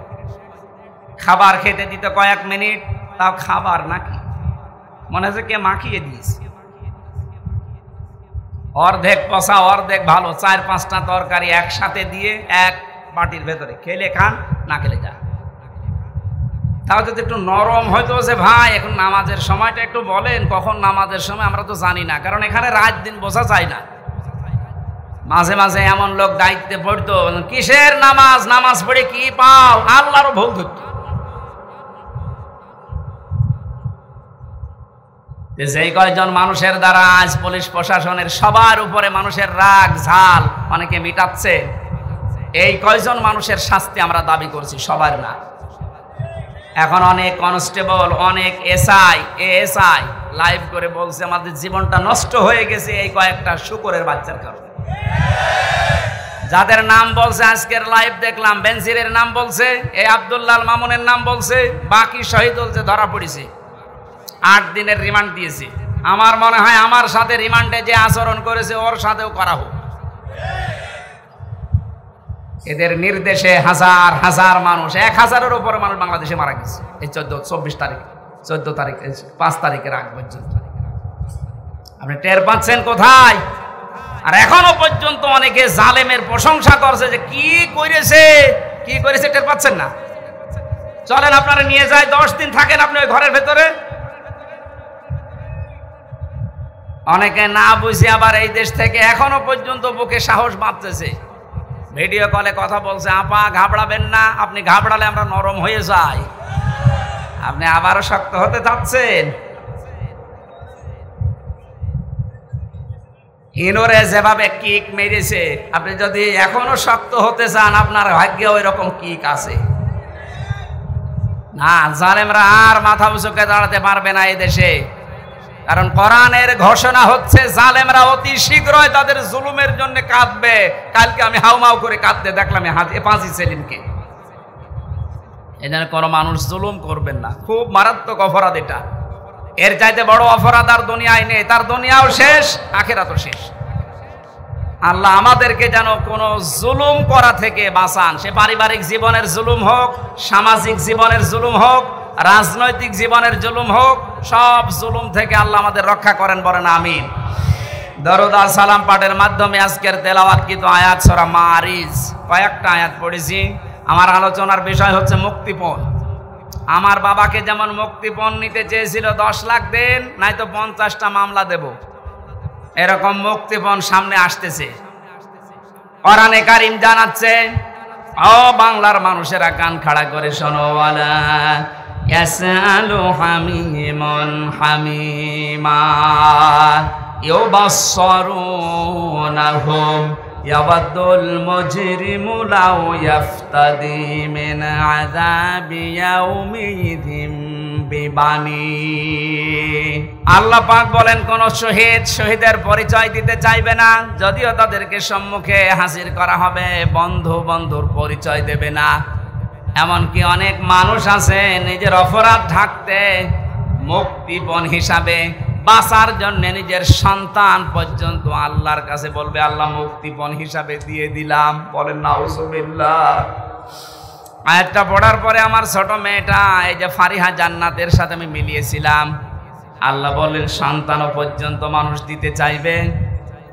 খাবার খেতে দিত কয়েক মিনিট, তাও খাবার নাকি মনে হচ্ছে কে মাখিয়ে দিয়েছে। অর্ধেক পচা অর্ধেক ভালো, 4-5টা তরকারি একসাথে দিয়ে এক বাটির ভেতরে, খেলে খান না খেলে যান। তাও যদি একটু নরম হয়তো যে ভাই এখন নামাজের সময়টা একটু বলেন, কখন নামাজের সময় আমরা তো জানি না, কারণ এখানে রাত দিন বোঝা যায় না। মাঝে মাঝে এমন লোক দায়িত্বে পড়তো, কিসের নামাজ, নামাজ পড়ে কি পাও, আল্লাহরও ভুল ধরত। যেই কয়জন মানুষের দ্বারা আজ পুলিশ প্রশাসনের সবার উপরে মানুষের রাগ ঝাল অনেকে মিটাচ্ছে, এই কয়জন মানুষের শাস্তি আমরা দাবি করছি, সবার না। এখন অনেক কনস্টেবল, অনেক এএসআই লাইভ করে বলছে আমাদের জীবনটা নষ্ট হয়ে গেছে এই কয়েকটা শুকরের বাচ্চার কারণে। যাদের নাম বলছে আজকের লাইভ দেখলাম, বেনজিরের নাম বলছে, এই আব্দুল্লাহ মামুনের নাম বলছে, বাকি শহীদ বলছে ধরা পড়েছে, 8 দিনের রিমান্ড দিয়েছে। আমার মনে হয় আমার সাথে রিমান্ডে যে আচরণ করেছে ওর সাথেও করা হোক। এদের নির্দেশে হাজার হাজার মানুষ, 1000-এর উপরে মানুষ বাংলাদেশে মারা গেছে এই 14 তারিখ 5 তারিখের আগ পর্যন্ত। আপনি টের পাচ্ছেন কোথায়? আর এখনো পর্যন্ত অনেকে জালেমের প্রশংসা করছে যে কি করেছে টের পাচ্ছেন না। চলেন আপনারা নিয়ে যায়, 10 দিন থাকেন আপনি ওই ঘরের ভেতরে। অনেকে না বুঝে আবার এই দেশ থেকে এখনো পর্যন্ত বুকে সাহস বাঁধতেছে, ভিডিও কলে কথা বলছে, আপা ঘাবড়াবেন না, আপনি ঘাবড়ালে আমরা নরম হয়ে যাই। আপনি আবারও শক্ত হতে চাচ্ছেন? ইনোরে যেভাবে কিক মেরেছে, আপনি যদি এখনো শক্ত হতে চান আপনার ভাগ্যে ওই রকম কিক আছে না। জালেমরা আর মাথা উঁচুকে দাঁড়াতে পারবে না এই দেশে, কারণ কোরআনের ঘোষণা হচ্ছে জালেমরা অতি শীঘ্রই তাদের জুলুমের জন্য কাঁদবে। কালকে আমি হাউমাউ করে কাঁদতে দেখলাম পাঁচি সেলিমকে। এই জন্য কোনো মানুষ জুলুম করবেন না, খুব মারাত্মক অপরাধ এটা। এর চাইতে বড় অপরাধ আর দুনিয়ায় নেই, তার দুনিয়াও শেষ, আখিরাতও শেষ। আল্লাহ আমাদেরকে যেন কোনো জুলুম করা থেকে বাঁচান, সে পারিবারিক জীবনের জুলুম হোক, সামাজিক জীবনের জুলুম হোক, রাজনৈতিক জীবনের জুলুম হোক, সব জুলুম থেকে আল্লাহ আমাদের রক্ষা করেন, বলেন আমিন। দরুদ আর সালাম পাঠের মাধ্যমে আজকের তেলাওয়াতকৃত আয়াত সূরা মারিজ কয়েকটা আয়াত পড়েছি। আমার আলোচনার বিষয় হচ্ছে মুক্তিপণ। আমার বাবাকে যেমন মুক্তিপণ নিতে চেয়েছিল 10 লাখ দেন, নয়তো 50টা মামলা দেব, এরকম মুক্তিপণ সামনে আসতেছে। কোরআনে কারীম জানাচ্ছে, ও বাংলার মানুষেরা কান খাড়া করে শোনো, ওয়ালা ইয়াসআলু হামিমুন হামিমা ইউবাসসিরুনাহুম ইয়াওয়াদুল মুজরিমু লাউ ইয়াফতাদি মিন আযাবি ইয়াউমিযিন বিবানি। আল্লাহ পাক বলেন, কোন শহীদের পরিচয় দিতে চাইবে না, যদিও তাদেরকে সম্মুখে হাজির করা হবে, বন্ধুর পরিচয় দেবে না। এমনকি অনেক মানুষ আছে নিজের অপরাধ ঢাকতে মুক্তিপণ হিসাবে বাঁচার জন্য নিজের সন্তান পর্যন্ত আল্লাহর কাছে বলবে আল্লাহ মুক্তিপণ হিসাবে দিয়ে দিলাম, বলেন নাউজুবিল্লাহ। আয়াতটা পড়ার পরে আমার ছোট মেয়েটা এই যে ফারিহা জান্নাতের সাথে আমি মিলিয়েছিলাম, আল্লাহ বলেন সন্তানও পর্যন্ত মানুষ দিতে চাইবে।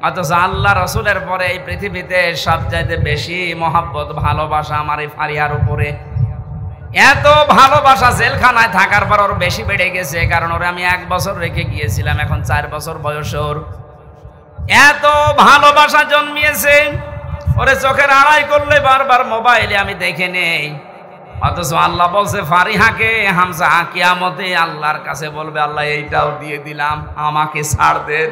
অথচ আল্লাহ রসুলের পরে এই পৃথিবীতে সবচাইতে বেশি মহব্বত ভালোবাসা আমার এই ফারিয়ার উপরে। এত ভালোবাসা জেলখানায় থাকার পর ওর বেশি বেড়ে গেছে, কারণ ওরে আমি 1 বছর রেখে গিয়েছিলাম, এখন 4 বছর বয়স ওর। এত ভালোবাসা জন্মিয়েছে, ওরে চোখের আড়াই করলে বারবার মোবাইলে আমি দেখে নেই। অথচ আল্লাহ বলছে ফারিহাকে হামজা কিয়ামতে আল্লাহর কাছে বলবে, আল্লাহ এইটাও দিয়ে দিলাম, আমাকে ছাড় দেন।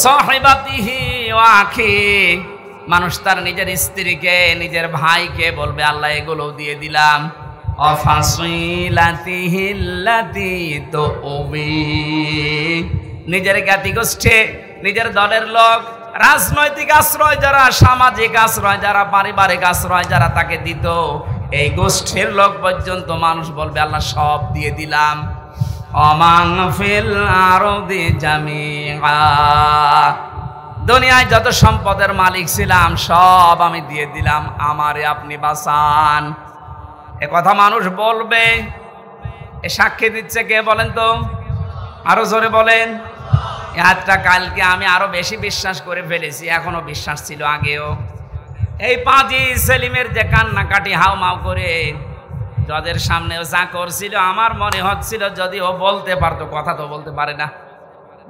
সাহিবাতিহি ওয়া আখি, মানুষ তার নিজের স্ত্রীকে নিজের ভাইকে বলবে, আল্লাহ এগুলো দিয়ে দিলাম। অফাসিলাতিহিল্লাতি তুবি, নিজের জ্ঞাতি গোষ্ঠী, নিজের দলের লোক, রাজনৈতিক আশ্রয় যারা, সামাজিক আশ্রয় যারা, পারিবারিক আশ্রয় যারা তাকে দিত, এই গোষ্ঠীর লোক পর্যন্ত মানুষ বলবে আল্লাহ সব দিয়ে দিলাম। অমাং ফিল আরদি জামিআ, দুনিয়ায় যত সম্পদের মালিক ছিলাম সব আমি দিয়ে দিলাম, আমারে আপনি বাঁচান। এ কথা মানুষ বলবে। এ সাক্ষী দিচ্ছে কে বলেন তো? আরো জোরে বলেন। এই হাতটা কালকে আমি আরো বেশি বিশ্বাস করে ফেলেছি, এখনো বিশ্বাস ছিল আগেও। এই পাজি সেলিমের যে কান্নাকাটি হাউমাউ করে জজের সামনেও যা করছিল, আমার মনে হচ্ছিল যদি ও বলতে পারতো, কথা তো বলতে পারে না,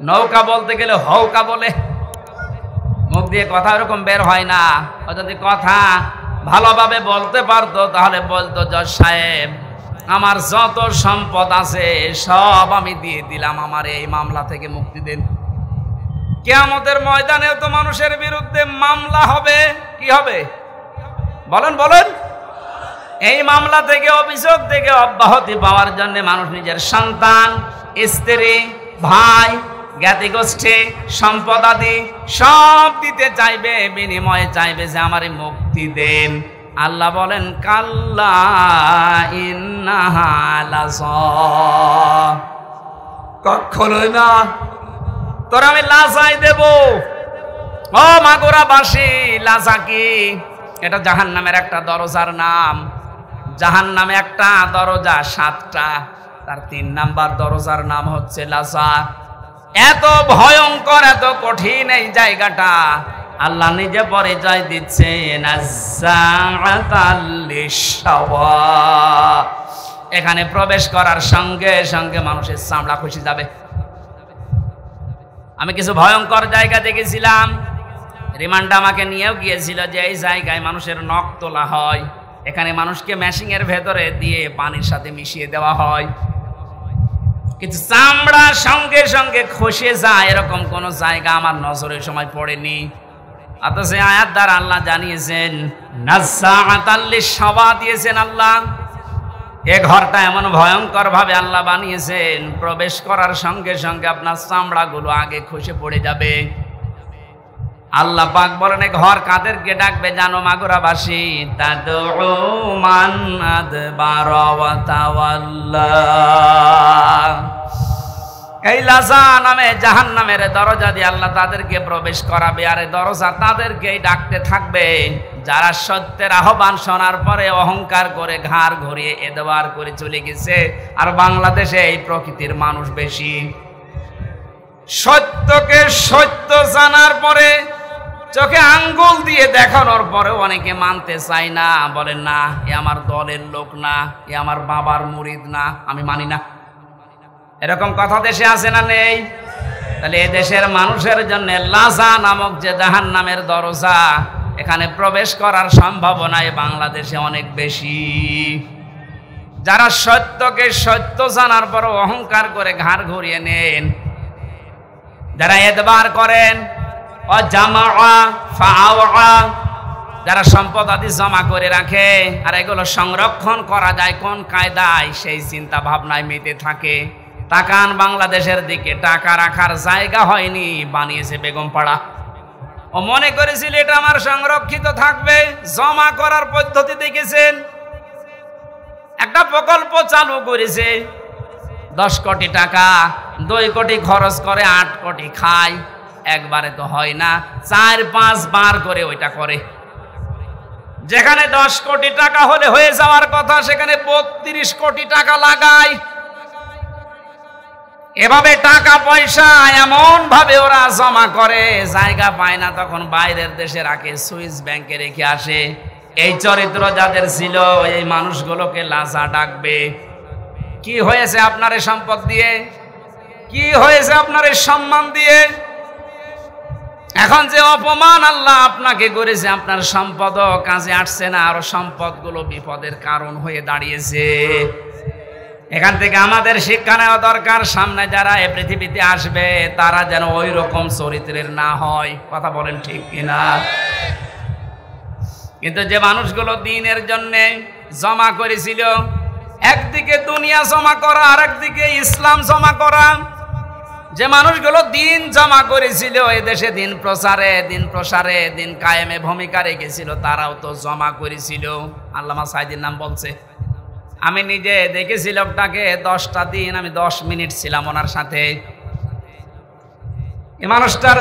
নৌকা বলতে গেলে হৌকা বলে, মুখ দিয়ে কথা এরকম বের হয় না। ও যদি কথা ভালোভাবে বলতে পারতো তাহলে বলতো, জজ সাহেব আমার যত সম্পদ আছে সব আমি দিয়ে দিলাম, আমার এই মামলা থেকে মুক্তি দেন। কিয়ামতের ময়দানেও তো মানুষের বিরুদ্ধে মামলা হবে। কি হবে বলেন বলেন? এই মামলা থেকে, অভিযোগ থেকে অব্যাহতি পাওয়ার জন্য মানুষ নিজের সন্তান, স্ত্রী, ভাই, জ্ঞাতি গোষ্ঠী, সম্পদ আদি সব দিতে চাইবে, বিনিময়ে চাইবে যে আমারে মুক্তি দেন। আল্লাহ বলেন কাল্লা ইন্নাহা লাযা, কখনোই না, তোর আমি লাজাই দেব। ও মাগুরাবাসী, লাজা কি? এটা জাহান্নামের একটা দরজার নাম। জাহান্নামে একটা দরজা 7টা, তার 3 নাম্বার দরজার নাম হচ্ছে লাজা। এত ভয়ঙ্কর, এত কঠিন এই জায়গাটা, আল্লাহ নিজে পরিচয় দিচ্ছেন নাযাআতাল লিশাওয়া। এখানে প্রবেশ করার সঙ্গে সঙ্গে মানুষের চামড়া খসে যাবে। আমি কিছু ভয়ঙ্কর জায়গা দেখেছিলাম, রিমান্ড আমাকে নিয়েও গিয়েছিল যে এই জায়গায় মানুষের নখ তোলা হয়, এখানে মানুষকে মেশিনের ভেতরে দিয়ে পানির সাথে মিশিয়ে দেওয়া হয়, কিন্তু চামড়া সঙ্গে সঙ্গে খসে যায়, এরকম কোন জায়গা আমার নজরের সময় পড়েনি। অথচ আয়াত দ্বারা আল্লাহ জানিয়েছেন নাযাআতাল লিশাওয়া দিয়েছেন আল্লাহ। এ ঘরটা এমন ভয়ঙ্কর ভাবে আল্লাহ বানিয়েছেন, প্রবেশ করার সঙ্গে সঙ্গে আপনার চামড়াগুলো আগে খসে পড়ে যাবে। আল্লাহ পাক বলেন এ ঘর কাদেরকে ডাকবে জানো মাগুরাবাসী? তাদউ মান আদবারা ওয়া তাওয়াল্লা। এই লাজা নামে জাহান্নামের দরজা দিয়ে আল্লাহ তাদেরকে প্রবেশ করাবে, আর এই দরজা তাদেরকেই ডাকতে থাকবে যারা সত্যের আহ্বান শোনার পরে অহংকার করে ঘাড় ঘুরিয়ে এদবার করে চলে গেছে। আর বাংলাদেশে এই প্রকৃতির মানুষ বেশি। সত্যকে সত্য জানার পরে, চোখে আঙ্গুল দিয়ে দেখানোর পরে অনেকে মানতে চায় না, বলেন না এ আমার দলের লোক না, এ আমার বাবার মুরিদ না, আমি মানি না। এরকম কথা দেশে আছে না নেই? তাহলে এ দেশের মানুষের জন্য লাজা নামক যে জাহান্নামের দরজা, এখানে প্রবেশ করার সম্ভাবনা বাংলাদেশে অনেক বেশি। যারা সত্যকে সত্য জানার পর অহংকার করে ঘাড় ঘুরিয়ে নেন, যারা এদবার করেন, যারা সম্পদ আদি জমা করে রাখে আর এগুলো সংরক্ষণ করা যায় কোন কায়দায়, সেই চিন্তা ভাবনায় মেতে থাকে। তাকান বাংলাদেশের দিকে, টাকা রাখার জায়গা হয়নি, বানিয়েছে বেগমপাড়া। ও মনে করেছিল এটা আমার সংরক্ষিত থাকবে, জমা করার পদ্ধতি দেখেছেন। একটা প্রকল্প চালু করেছে, 10 কোটি টাকা, 2 কোটি খরচ করে 8 কোটি খায়। একবারে তো হয় না, 4-5 বার করে ওইটা করে। যেখানে 10 কোটি টাকা হলে হয়ে যাওয়ার কথা, সেখানে 32 কোটি টাকা লাগায়। এভাবে টাকা পয়সা এমন ভাবে ওরা জমা করে, জায়গা পায় না তখন বাইরের দেশে রাখে, সুইস ব্যাংকে রেখে আসে। এই চরিত্র যাদের ছিল, এই মানুষগুলোকে লাজা ডাকবে। কি হয়েছে আপনার এই সম্পদ দিয়ে? কি হয়েছে আপনার এই সম্মান দিয়ে? এখন যে অপমান আল্লাহ আপনাকে করেছে, আপনার সম্পদও কাজে আসছে না, আরো সম্পদগুলো বিপদের কারণ হয়ে দাঁড়িয়েছে। এখান থেকে আমাদের শিক্ষা নেওয়া দরকার, সামনে যারা এ পৃথিবীতে আসবে তারা যেন ওই রকম চরিত্রের না হয়। কথা বলেন ঠিক কিনা? কিন্তু যে মানুষগুলো দিনের জন্য জমা করেছিল, একদিকে দুনিয়া জমা করা আর একদিকে ইসলাম জমা করা, যে মানুষগুলো দিন জমা করেছিল, এই দেশে দিন প্রসারে দিন কায়েমে ভূমিকা রেখেছিল, তারাও তো জমা করেছিল। আল্লামা সাইদির নাম বলছে, আমি নিজে দেখেছি লোকটাকে 10টা দিন, আমি 10 মিনিট ছিলাম ওনার সাথে। এই মানুষটার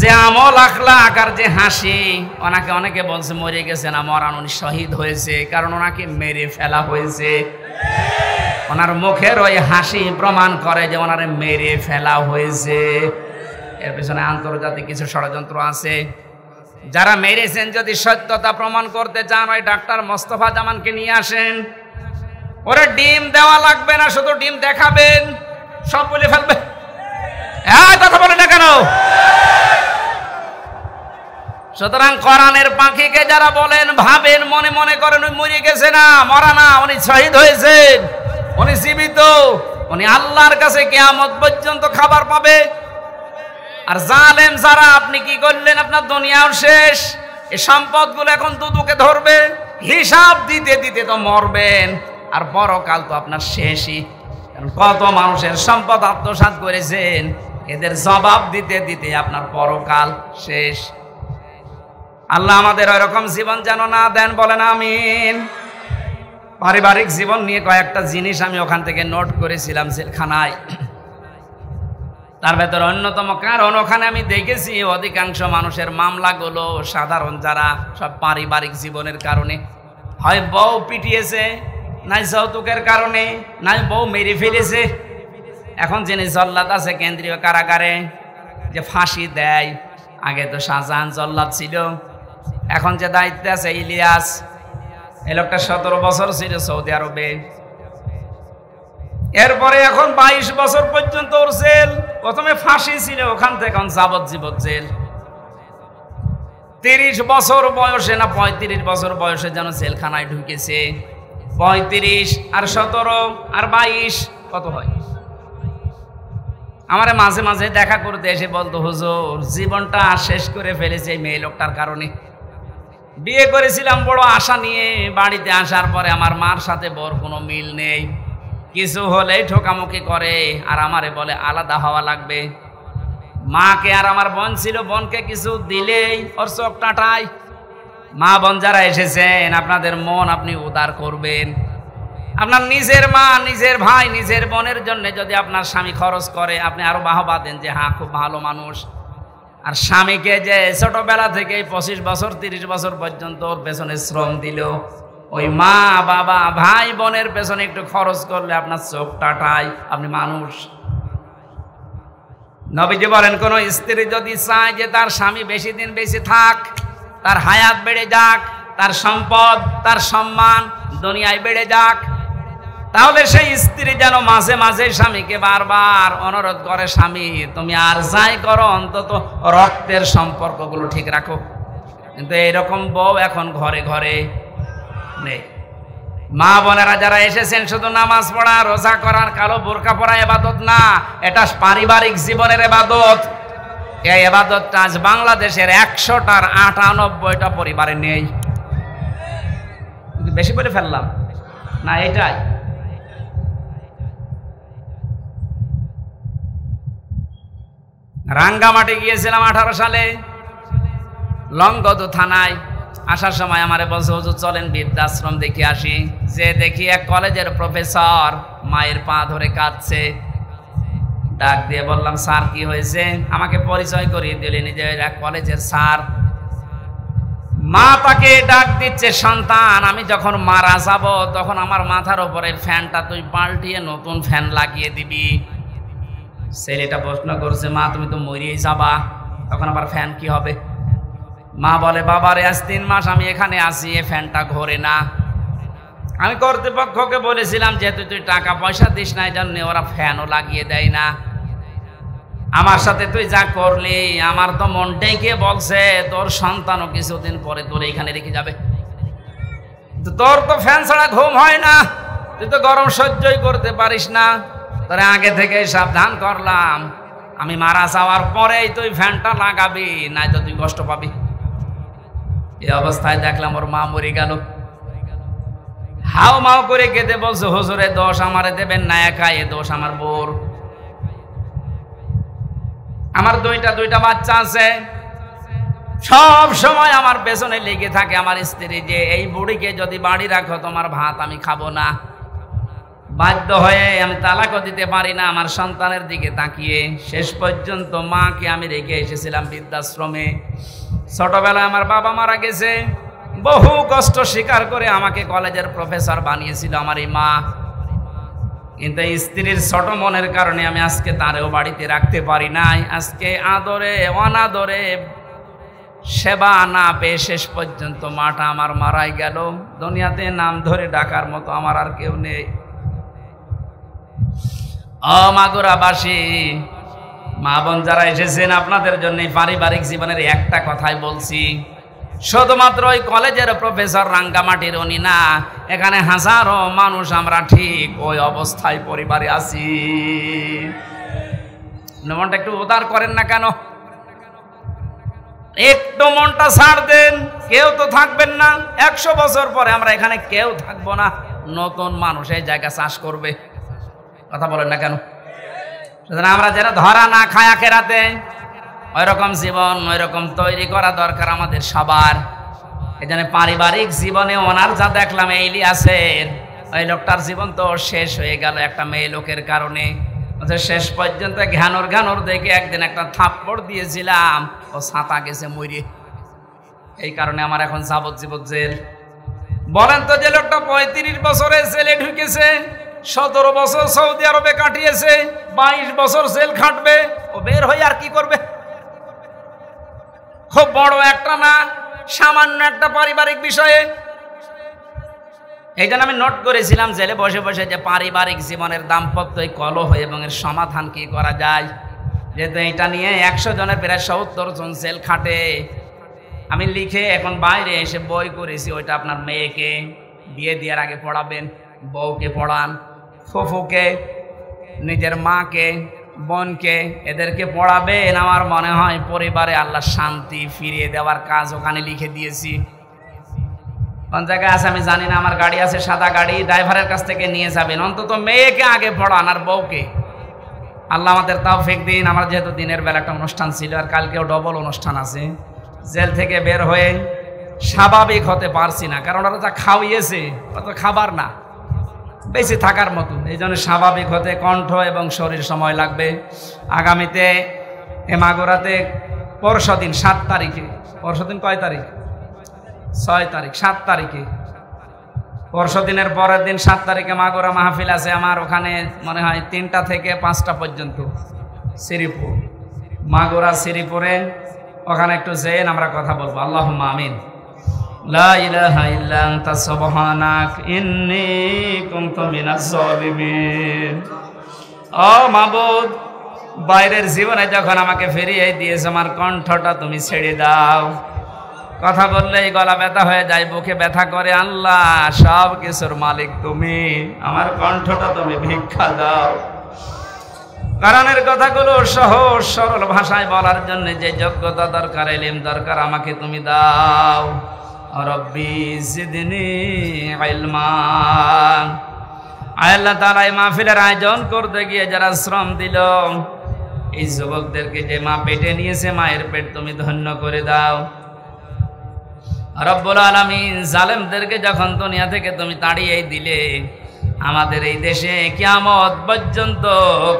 যে আমল আখলাক আর যে হাসি, ওনাকে অনেকে বলছে মরে গেছে না, মরান, উনি শহীদ হয়েছে, কারণ ওনাকে মেরে ফেলা হয়েছে। ওনার মুখের ওই হাসি প্রমাণ করে যে ওনারে মেরে ফেলা হয়েছে। এর পেছনে আন্তর্জাতিক কিছু ষড়যন্ত্র আছে। যারা মেরেছেন যদি সত্যতা প্রমাণ করতে চান, ওই ডাক্তার মোস্তফা জামানকে নিয়ে আসেন। ওরা ডিম দেওয়া লাগবে না, শুধু ডিম দেখাবেন, সব বলে ফেলবে। কথা বলে না কেন? সুতরাং কোরআনের পাখিকে যারা বলেন, ভাবেন, মনে মনে করেন উনি মরে গেছে না, মরা না, উনি শহীদ হয়েছেন, উনি জীবিত, উনি আল্লাহর কাছে কিয়ামত পর্যন্ত খাবার পাবে। আর জালেম যারা, আপনি কি করলেন? আপনার দুনিয়াও শেষ, এই সম্পদগুলো এখন দুদুকে ধরবে, হিসাব দিতে দিতে তো মরবেন, আর পরকাল তো আপনার শেষই। কারণ কত মানুষের সম্পদ আত্মসাৎ করেছেন, এদের জবাব দিতে দিতে আপনার পরকাল শেষ। আল্লাহ আমাদের ওইরকম জীবন যেন না দেন, বলেন আমিন। পারিবারিক জীবন নিয়ে কয়েকটা জিনিস আমি ওখান থেকে নোট করেছিলাম জেলখানায়। তার ভেতরে অন্যতম কারণ, ওখানে আমি দেখেছি অধিকাংশ মানুষের মামলাগুলো সাধারণ যারা, সব পারিবারিক জীবনের কারণে। হয় বউ পিটিয়েছে, নাই যৌতুকের কারণে, নাই বউ মেরে ফেলেছে। এখন যিনি জল্লাদ আছে কেন্দ্রীয় কারাগারে, যে ফাঁসি দেয়, আগে তো শাহজাহান জল্লাদ ছিল, এখন যে দায়িত্বে আছে ইলিয়াস, এই লোকটা 17 বছর ছিল সৌদি আরবে। এরপরে এখন 22 বছর পর্যন্ত ওর জেল। প্রথমে ফাঁসি ছিল, ওখান থেকে এখন যাবজ্জীবন জেল। 30 বছর বয়সে না 35 বছর বয়সে যেন জেলখানায় ঢুকেছে। 35 আর 17 আর 22 কত হয়? আমার মাঝে মাঝে দেখা করতে এসে বলতো, হুজুর জীবনটা শেষ করে ফেলেছে এই মেয়ে লোকটার কারণে। বিয়ে করেছিলাম বড় আশা নিয়ে, বাড়িতে আসার পরে আমার মার সাথে বর কোনো মিল নেই, কিছু হলেই ঠোকামুখি করে, আর আমারে বলে আলাদা হওয়া লাগবে। মাকে, আর আমার বোন ছিল, বোনকে কিছু দিলেই ওর চোখ টাটায়। মা বোন যারা এসেছেন, আপনাদের মন আপনি উদার করবেন। আপনার নিজের মা, নিজের ভাই, নিজের বোনের জন্য যদি আপনার স্বামী খরচ করে, আপনি আরো বাহবা দেন যে হ্যাঁ খুব ভালো মানুষ। আর স্বামীকে যে ছোটবেলা থেকে 25 বছর 30 বছর পর্যন্ত ওর পেছনে শ্রম দিল, ওই মা বাবা ভাই বোনের পেছনে একটু খরচ করলে আপনার চোখ টাটায়, আপনি মানুষ। নবীজি বলেন, কোন স্ত্রী যদি চায় যে তার স্বামী বেশি দিন বেশি থাক, তার হায়াত বেড়ে যাক, তার সম্পদ, তার সম্মান দুনিয়ায় বেড়ে যাক, তাহলে সেই স্ত্রী যেন মাঝে মাঝে স্বামীকে বারবার অনুরোধ করে, স্বামী তুমি আর যাই করো অন্তত রক্তের সম্পর্কগুলো ঠিক রাখো। কিন্তু এইরকম বউ এখন ঘরে ঘরে নেই। মা বোনেরা যারা এসেছেন, শুধু নামাজ পড়া, রোজা করার, কালো বোরকা পরা ইবাদত না, এটা পারিবারিক জীবনের ইবাদত। এই ইবাদতটা আজ বাংলাদেশের 100টার 98টা পরিবারে নেই। বেশি বলে ফেললাম না? এটাই রাঙ্গামাটি গিয়েছিলাম 18 সালে, লংগদু থানায়। আসার সময় আমারে বলছে, হুজুর চলেন বৃদ্ধাশ্রম দেখে আসি। যে দেখি এক কলেজের প্রফেসর মায়ের পা ধরে কাঁদছে। ডাক দিয়ে বললাম, স্যার কি হয়েছে? আমাকে পরিচয় করিয়ে দিলেন যে এক কলেজের স্যার। মা তাকে ডাক দিচ্ছে, সন্তান আমি যখন মারা যাব তখন আমার মাথার উপরে ফ্যানটা তুই পাল্টিয়ে নতুন ফ্যান লাগিয়ে দিবি। ছেলেটা প্রশ্ন করছে, মা তুমি তো মরিয়েই যাবা, তখন আবার ফ্যান কি হবে? মা বলে, বাবারে আজ 3 মাস আমি এখানে আছি, এ ফ্যানটা ঘোরে না। আমি কর্তৃপক্ষকে বলেছিলাম যেহেতু তুই টাকা পয়সা দিস না, এই জন্য ওরা ফ্যানও লাগিয়ে দেয় না। আমার সাথে তুই যা করলি, আমার তো মনটাই কে বলছে তোর সন্তানও কিছুদিন পরে তোর এইখানে রেখে যাবে। তোর তো ফ্যান ছাড়া ঘুম হয় না, তুই তো গরম সহ্যই করতে পারিস না, তোরে আগে থেকে সাবধান করলাম, আমি মারা যাওয়ার পরেই তুই ফ্যানটা লাগাবি, নাই তো তুই কষ্ট পাবি। এই অবস্থায় দেখলাম ওর মা মরে গেল। হাও মাও করে কেঁদে বলছে, হুজুরে দোষ আমারে দেবেন না, একা এ দোষ আমার বোর। আমার দুইটা বাচ্চা আছে, সব সময় আমার পেছনে লেগে থাকে আমার স্ত্রী, যে এই বুড়িকে যদি বাড়ি রাখো তোমার ভাত আমি খাবো না। বাধ্য হয়ে আমি তালাকও দিতে পারি না আমার সন্তানের দিকে তাকিয়ে। শেষ পর্যন্ত মাকে আমি রেখে এসেছিলাম বৃদ্ধাশ্রমে। ছোটবেলায় আমার বাবা মারা গেছে, বহু কষ্ট স্বীকার করে আমাকে কলেজের প্রফেসর বানিয়েছিল আমার এই মা। কিন্তু স্ত্রীর ছোট মনের কারণে আমি আজকে তারেও বাড়িতে রাখতে পারি নাই। আজকে আদরে অনাদরে সেবা না পেয়ে শেষ পর্যন্ত মাটা আমার মারাই গেল। দুনিয়াতে নাম ধরে ডাকার মতো আমার আর কেউ নেই। মাগুরাবাসী মা বোন যারা এসেছেন, আপনাদের জন্য পারিবারিক জীবনের একটা কথাই বলছি, শুধুমাত্র ওই কলেজের প্রফেসর রাঙ্গামাটির উনি না, এখানে হাজারো মানুষ আমরা ঠিক ওই অবস্থায় পরিবারে আছি। মনটা একটু উদার করেন না কেন? একটু মনটা ছাড় দেন। কেউ তো থাকবেন না, 100 বছর পরে আমরা এখানে কেউ থাকবো না, নতুন মানুষ এই জায়গা চাষ করবে। কথা বলেন না কেন? সুতরাং আমরা যারা ধরা না খায় আখেরাতে, ওই রকম জীবন ওই রকম তৈরি করা দরকার আমাদের সবার। এই জন্য পারিবারিক জীবনে ওনার যা দেখলাম, এই ইলিয়াসের ওই লোকটার জীবন তো শেষ হয়ে গেল একটা মেয়ে লোকের কারণে। শেষ পর্যন্ত ঘ্যানোর দেখে একদিন একটা থাপ্পড় দিয়েছিলাম, ও ছাতা গেছে মরে। এই কারণে আমার এখন যাবজ্জীবন জেল। বলেন তো, যে লোকটা 35 বছরে জেলে ঢুকেছে, 17 বছর সৌদি আরবে কাটিয়েছে, 22 বছর জেল খাটবে, ও বের হয়ে আর কি করবে? খুব বড় একটা না, সামান্য একটা পারিবারিক বিষয়ে। এই জন্য আমি নোট করেছিলাম জেলে বসে বসে যে পারিবারিক জীবনের দাম্পত্য কলহ এবং এর সমাধান কি করা যায়। যেহেতু এটা নিয়ে 100 জনের প্রায় 70 জন জেল খাটে। আমি লিখে এখন বাইরে এসে বই করেছি, ওইটা আপনার মেয়েকে বিয়ে দেওয়ার আগে পড়াবেন, বউকে পড়ান, ফুফুকে, নিজের মাকে, বোনকে, এদেরকে পড়াবেন। আমার মনে হয় পরিবারে আল্লাহ শান্তি ফিরিয়ে দেওয়ার কাজ ওখানে লিখে দিয়েছি। কোন জায়গায় আছে আমি জানি না, আমার গাড়ি আছে, সাদা গাড়ি, ড্রাইভারের কাছ থেকে নিয়ে যাবেন। অন্তত মেয়েকে আগে পড়ান আর বউকে। আল্লাহ আমাদের তৌফিক দিন। আমার যেহেতু দিনের বেলা একটা অনুষ্ঠান ছিল, আর কালকেও ডবল অনুষ্ঠান আছে, জেল থেকে বের হয়ে স্বাভাবিক হতে পারছি না, কারণ ওরা যা খাওয়িয়েছে অত খাবার না, বেঁচে থাকার মতো। এই জন্য স্বাভাবিক হতে কণ্ঠ এবং শরীর সময় লাগবে। আগামীতে এ মাগুরাতে পরশুদিন 7 তারিখে, পরশুদিন কয় তারিখ? 6 তারিখ, 7 তারিখে, পরশুদিনের পরের দিন 7 তারিখে মাগুরা মাহফিল আছে আমার। ওখানে মনে হয় 3টা থেকে 5টা পর্যন্ত, শ্রীপুর, মাগুরা শ্রীপুরে। ওখানে একটু যেন আমরা কথা বলবো। আল্লাহুম্মা আমিন। লা ইলাহা ইল্লা আনতা সুবহানাক ইন্নী কুনতু মিনাজ জালিমিন। ও মাবুদ, বাইরের জীবনে যখন আমাকে ফিরিয়ে দিয়েছ, আমার কণ্ঠটা তুমি ছেড়ে দাও। কথা বললেই গলা ব্যথা হয়ে যায়, বুকে ব্যথা করে। আল্লাহ, সব কিছুর মালিক তুমি, আমার কণ্ঠটা তুমি ভিক্ষা দাও। কোরআনের কথাগুলো সহজ সরল ভাষায় বলার জন্য যে যোগ্যতা দরকার, ইলম দরকার, আমাকে তুমি দাও। রব্বি জিদনি ইলমা। আল্লাহ তাআলা এই মাহফিলের আয়োজন করতে গিয়ে যারা শ্রম দিল, এই যুবকদেরকে যে মা পেটে নিয়েছে, মায়ের পেট তুমি ধন্য করে দাও। রব্বুল আলামিন, জালেমদেরকে যখন দুনিয়া থেকে তুমি তাড়িয়ে দিলে, আমাদের এই দেশে কিয়ামত পর্যন্ত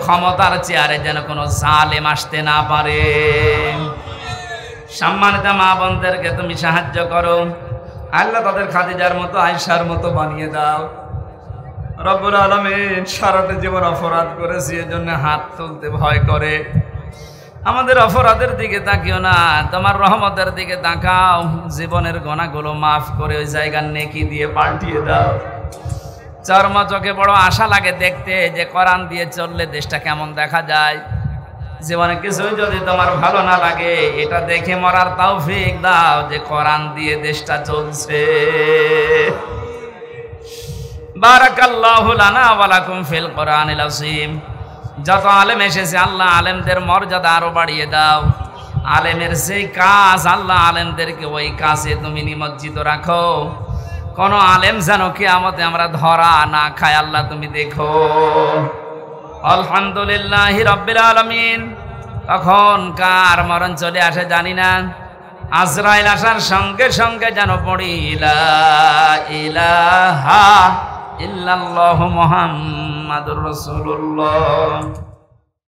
ক্ষমতার চেয়ারে যেন কোনো জালেম আসতে না পারে। সম্মানিত মা বোনদেরকে তুমি সাহায্য করো। আল্লাহ তাদের খাদিজার মতো, আয়েশার মতো বানিয়ে দাও। রব্বুল আলামিন সারাটা জীবন অপরাধ করেছি, এজন্য হাত তুলতে ভয় করে। আমাদের অপরাধের দিকে তাকিও না, তোমার রহমতের দিকে তাকাও। জীবনের গুনাহগুলো মাফ করে ওই জায়গার নেকি দিয়ে পাল্টিয়ে দাও। চর্ম চোখে বড় আশা লাগে দেখতে যে কোরআন দিয়ে চললে দেশটা কেমন দেখা যায়। জীবনে কিছুই যদি তোমার ভালো না লাগে, এটা দেখে মরার তৌফিক দাও যে কোরআন দিয়ে দেশটা চলছে। বারাকাল্লাহু লানা ওয়া লাকুম ফিল কোরআনিল আযীম। যত আলেম এসেছে আল্লাহ আলেমদের মর্যাদা আরো বাড়িয়ে দাও। আলেমের সেই কাজ আল্লাহ আলেমদেরকে ওই কাজে তুমি নিমজ্জিত রাখো। কোন আলেম যেন কিয়ামতে আমরা ধরা না খাই আল্লাহ তুমি দেখো। আলহামদুলিল্লাহি রাব্বিল আলামিন। কখন কার মরণ চলে আসে জানি না। আজরাইল আসার সঙ্গে সঙ্গে যেন পড়ি লা ইলাহা ইল্লাল্লাহু মুহাম্মাদুর রাসূলুল্লাহ।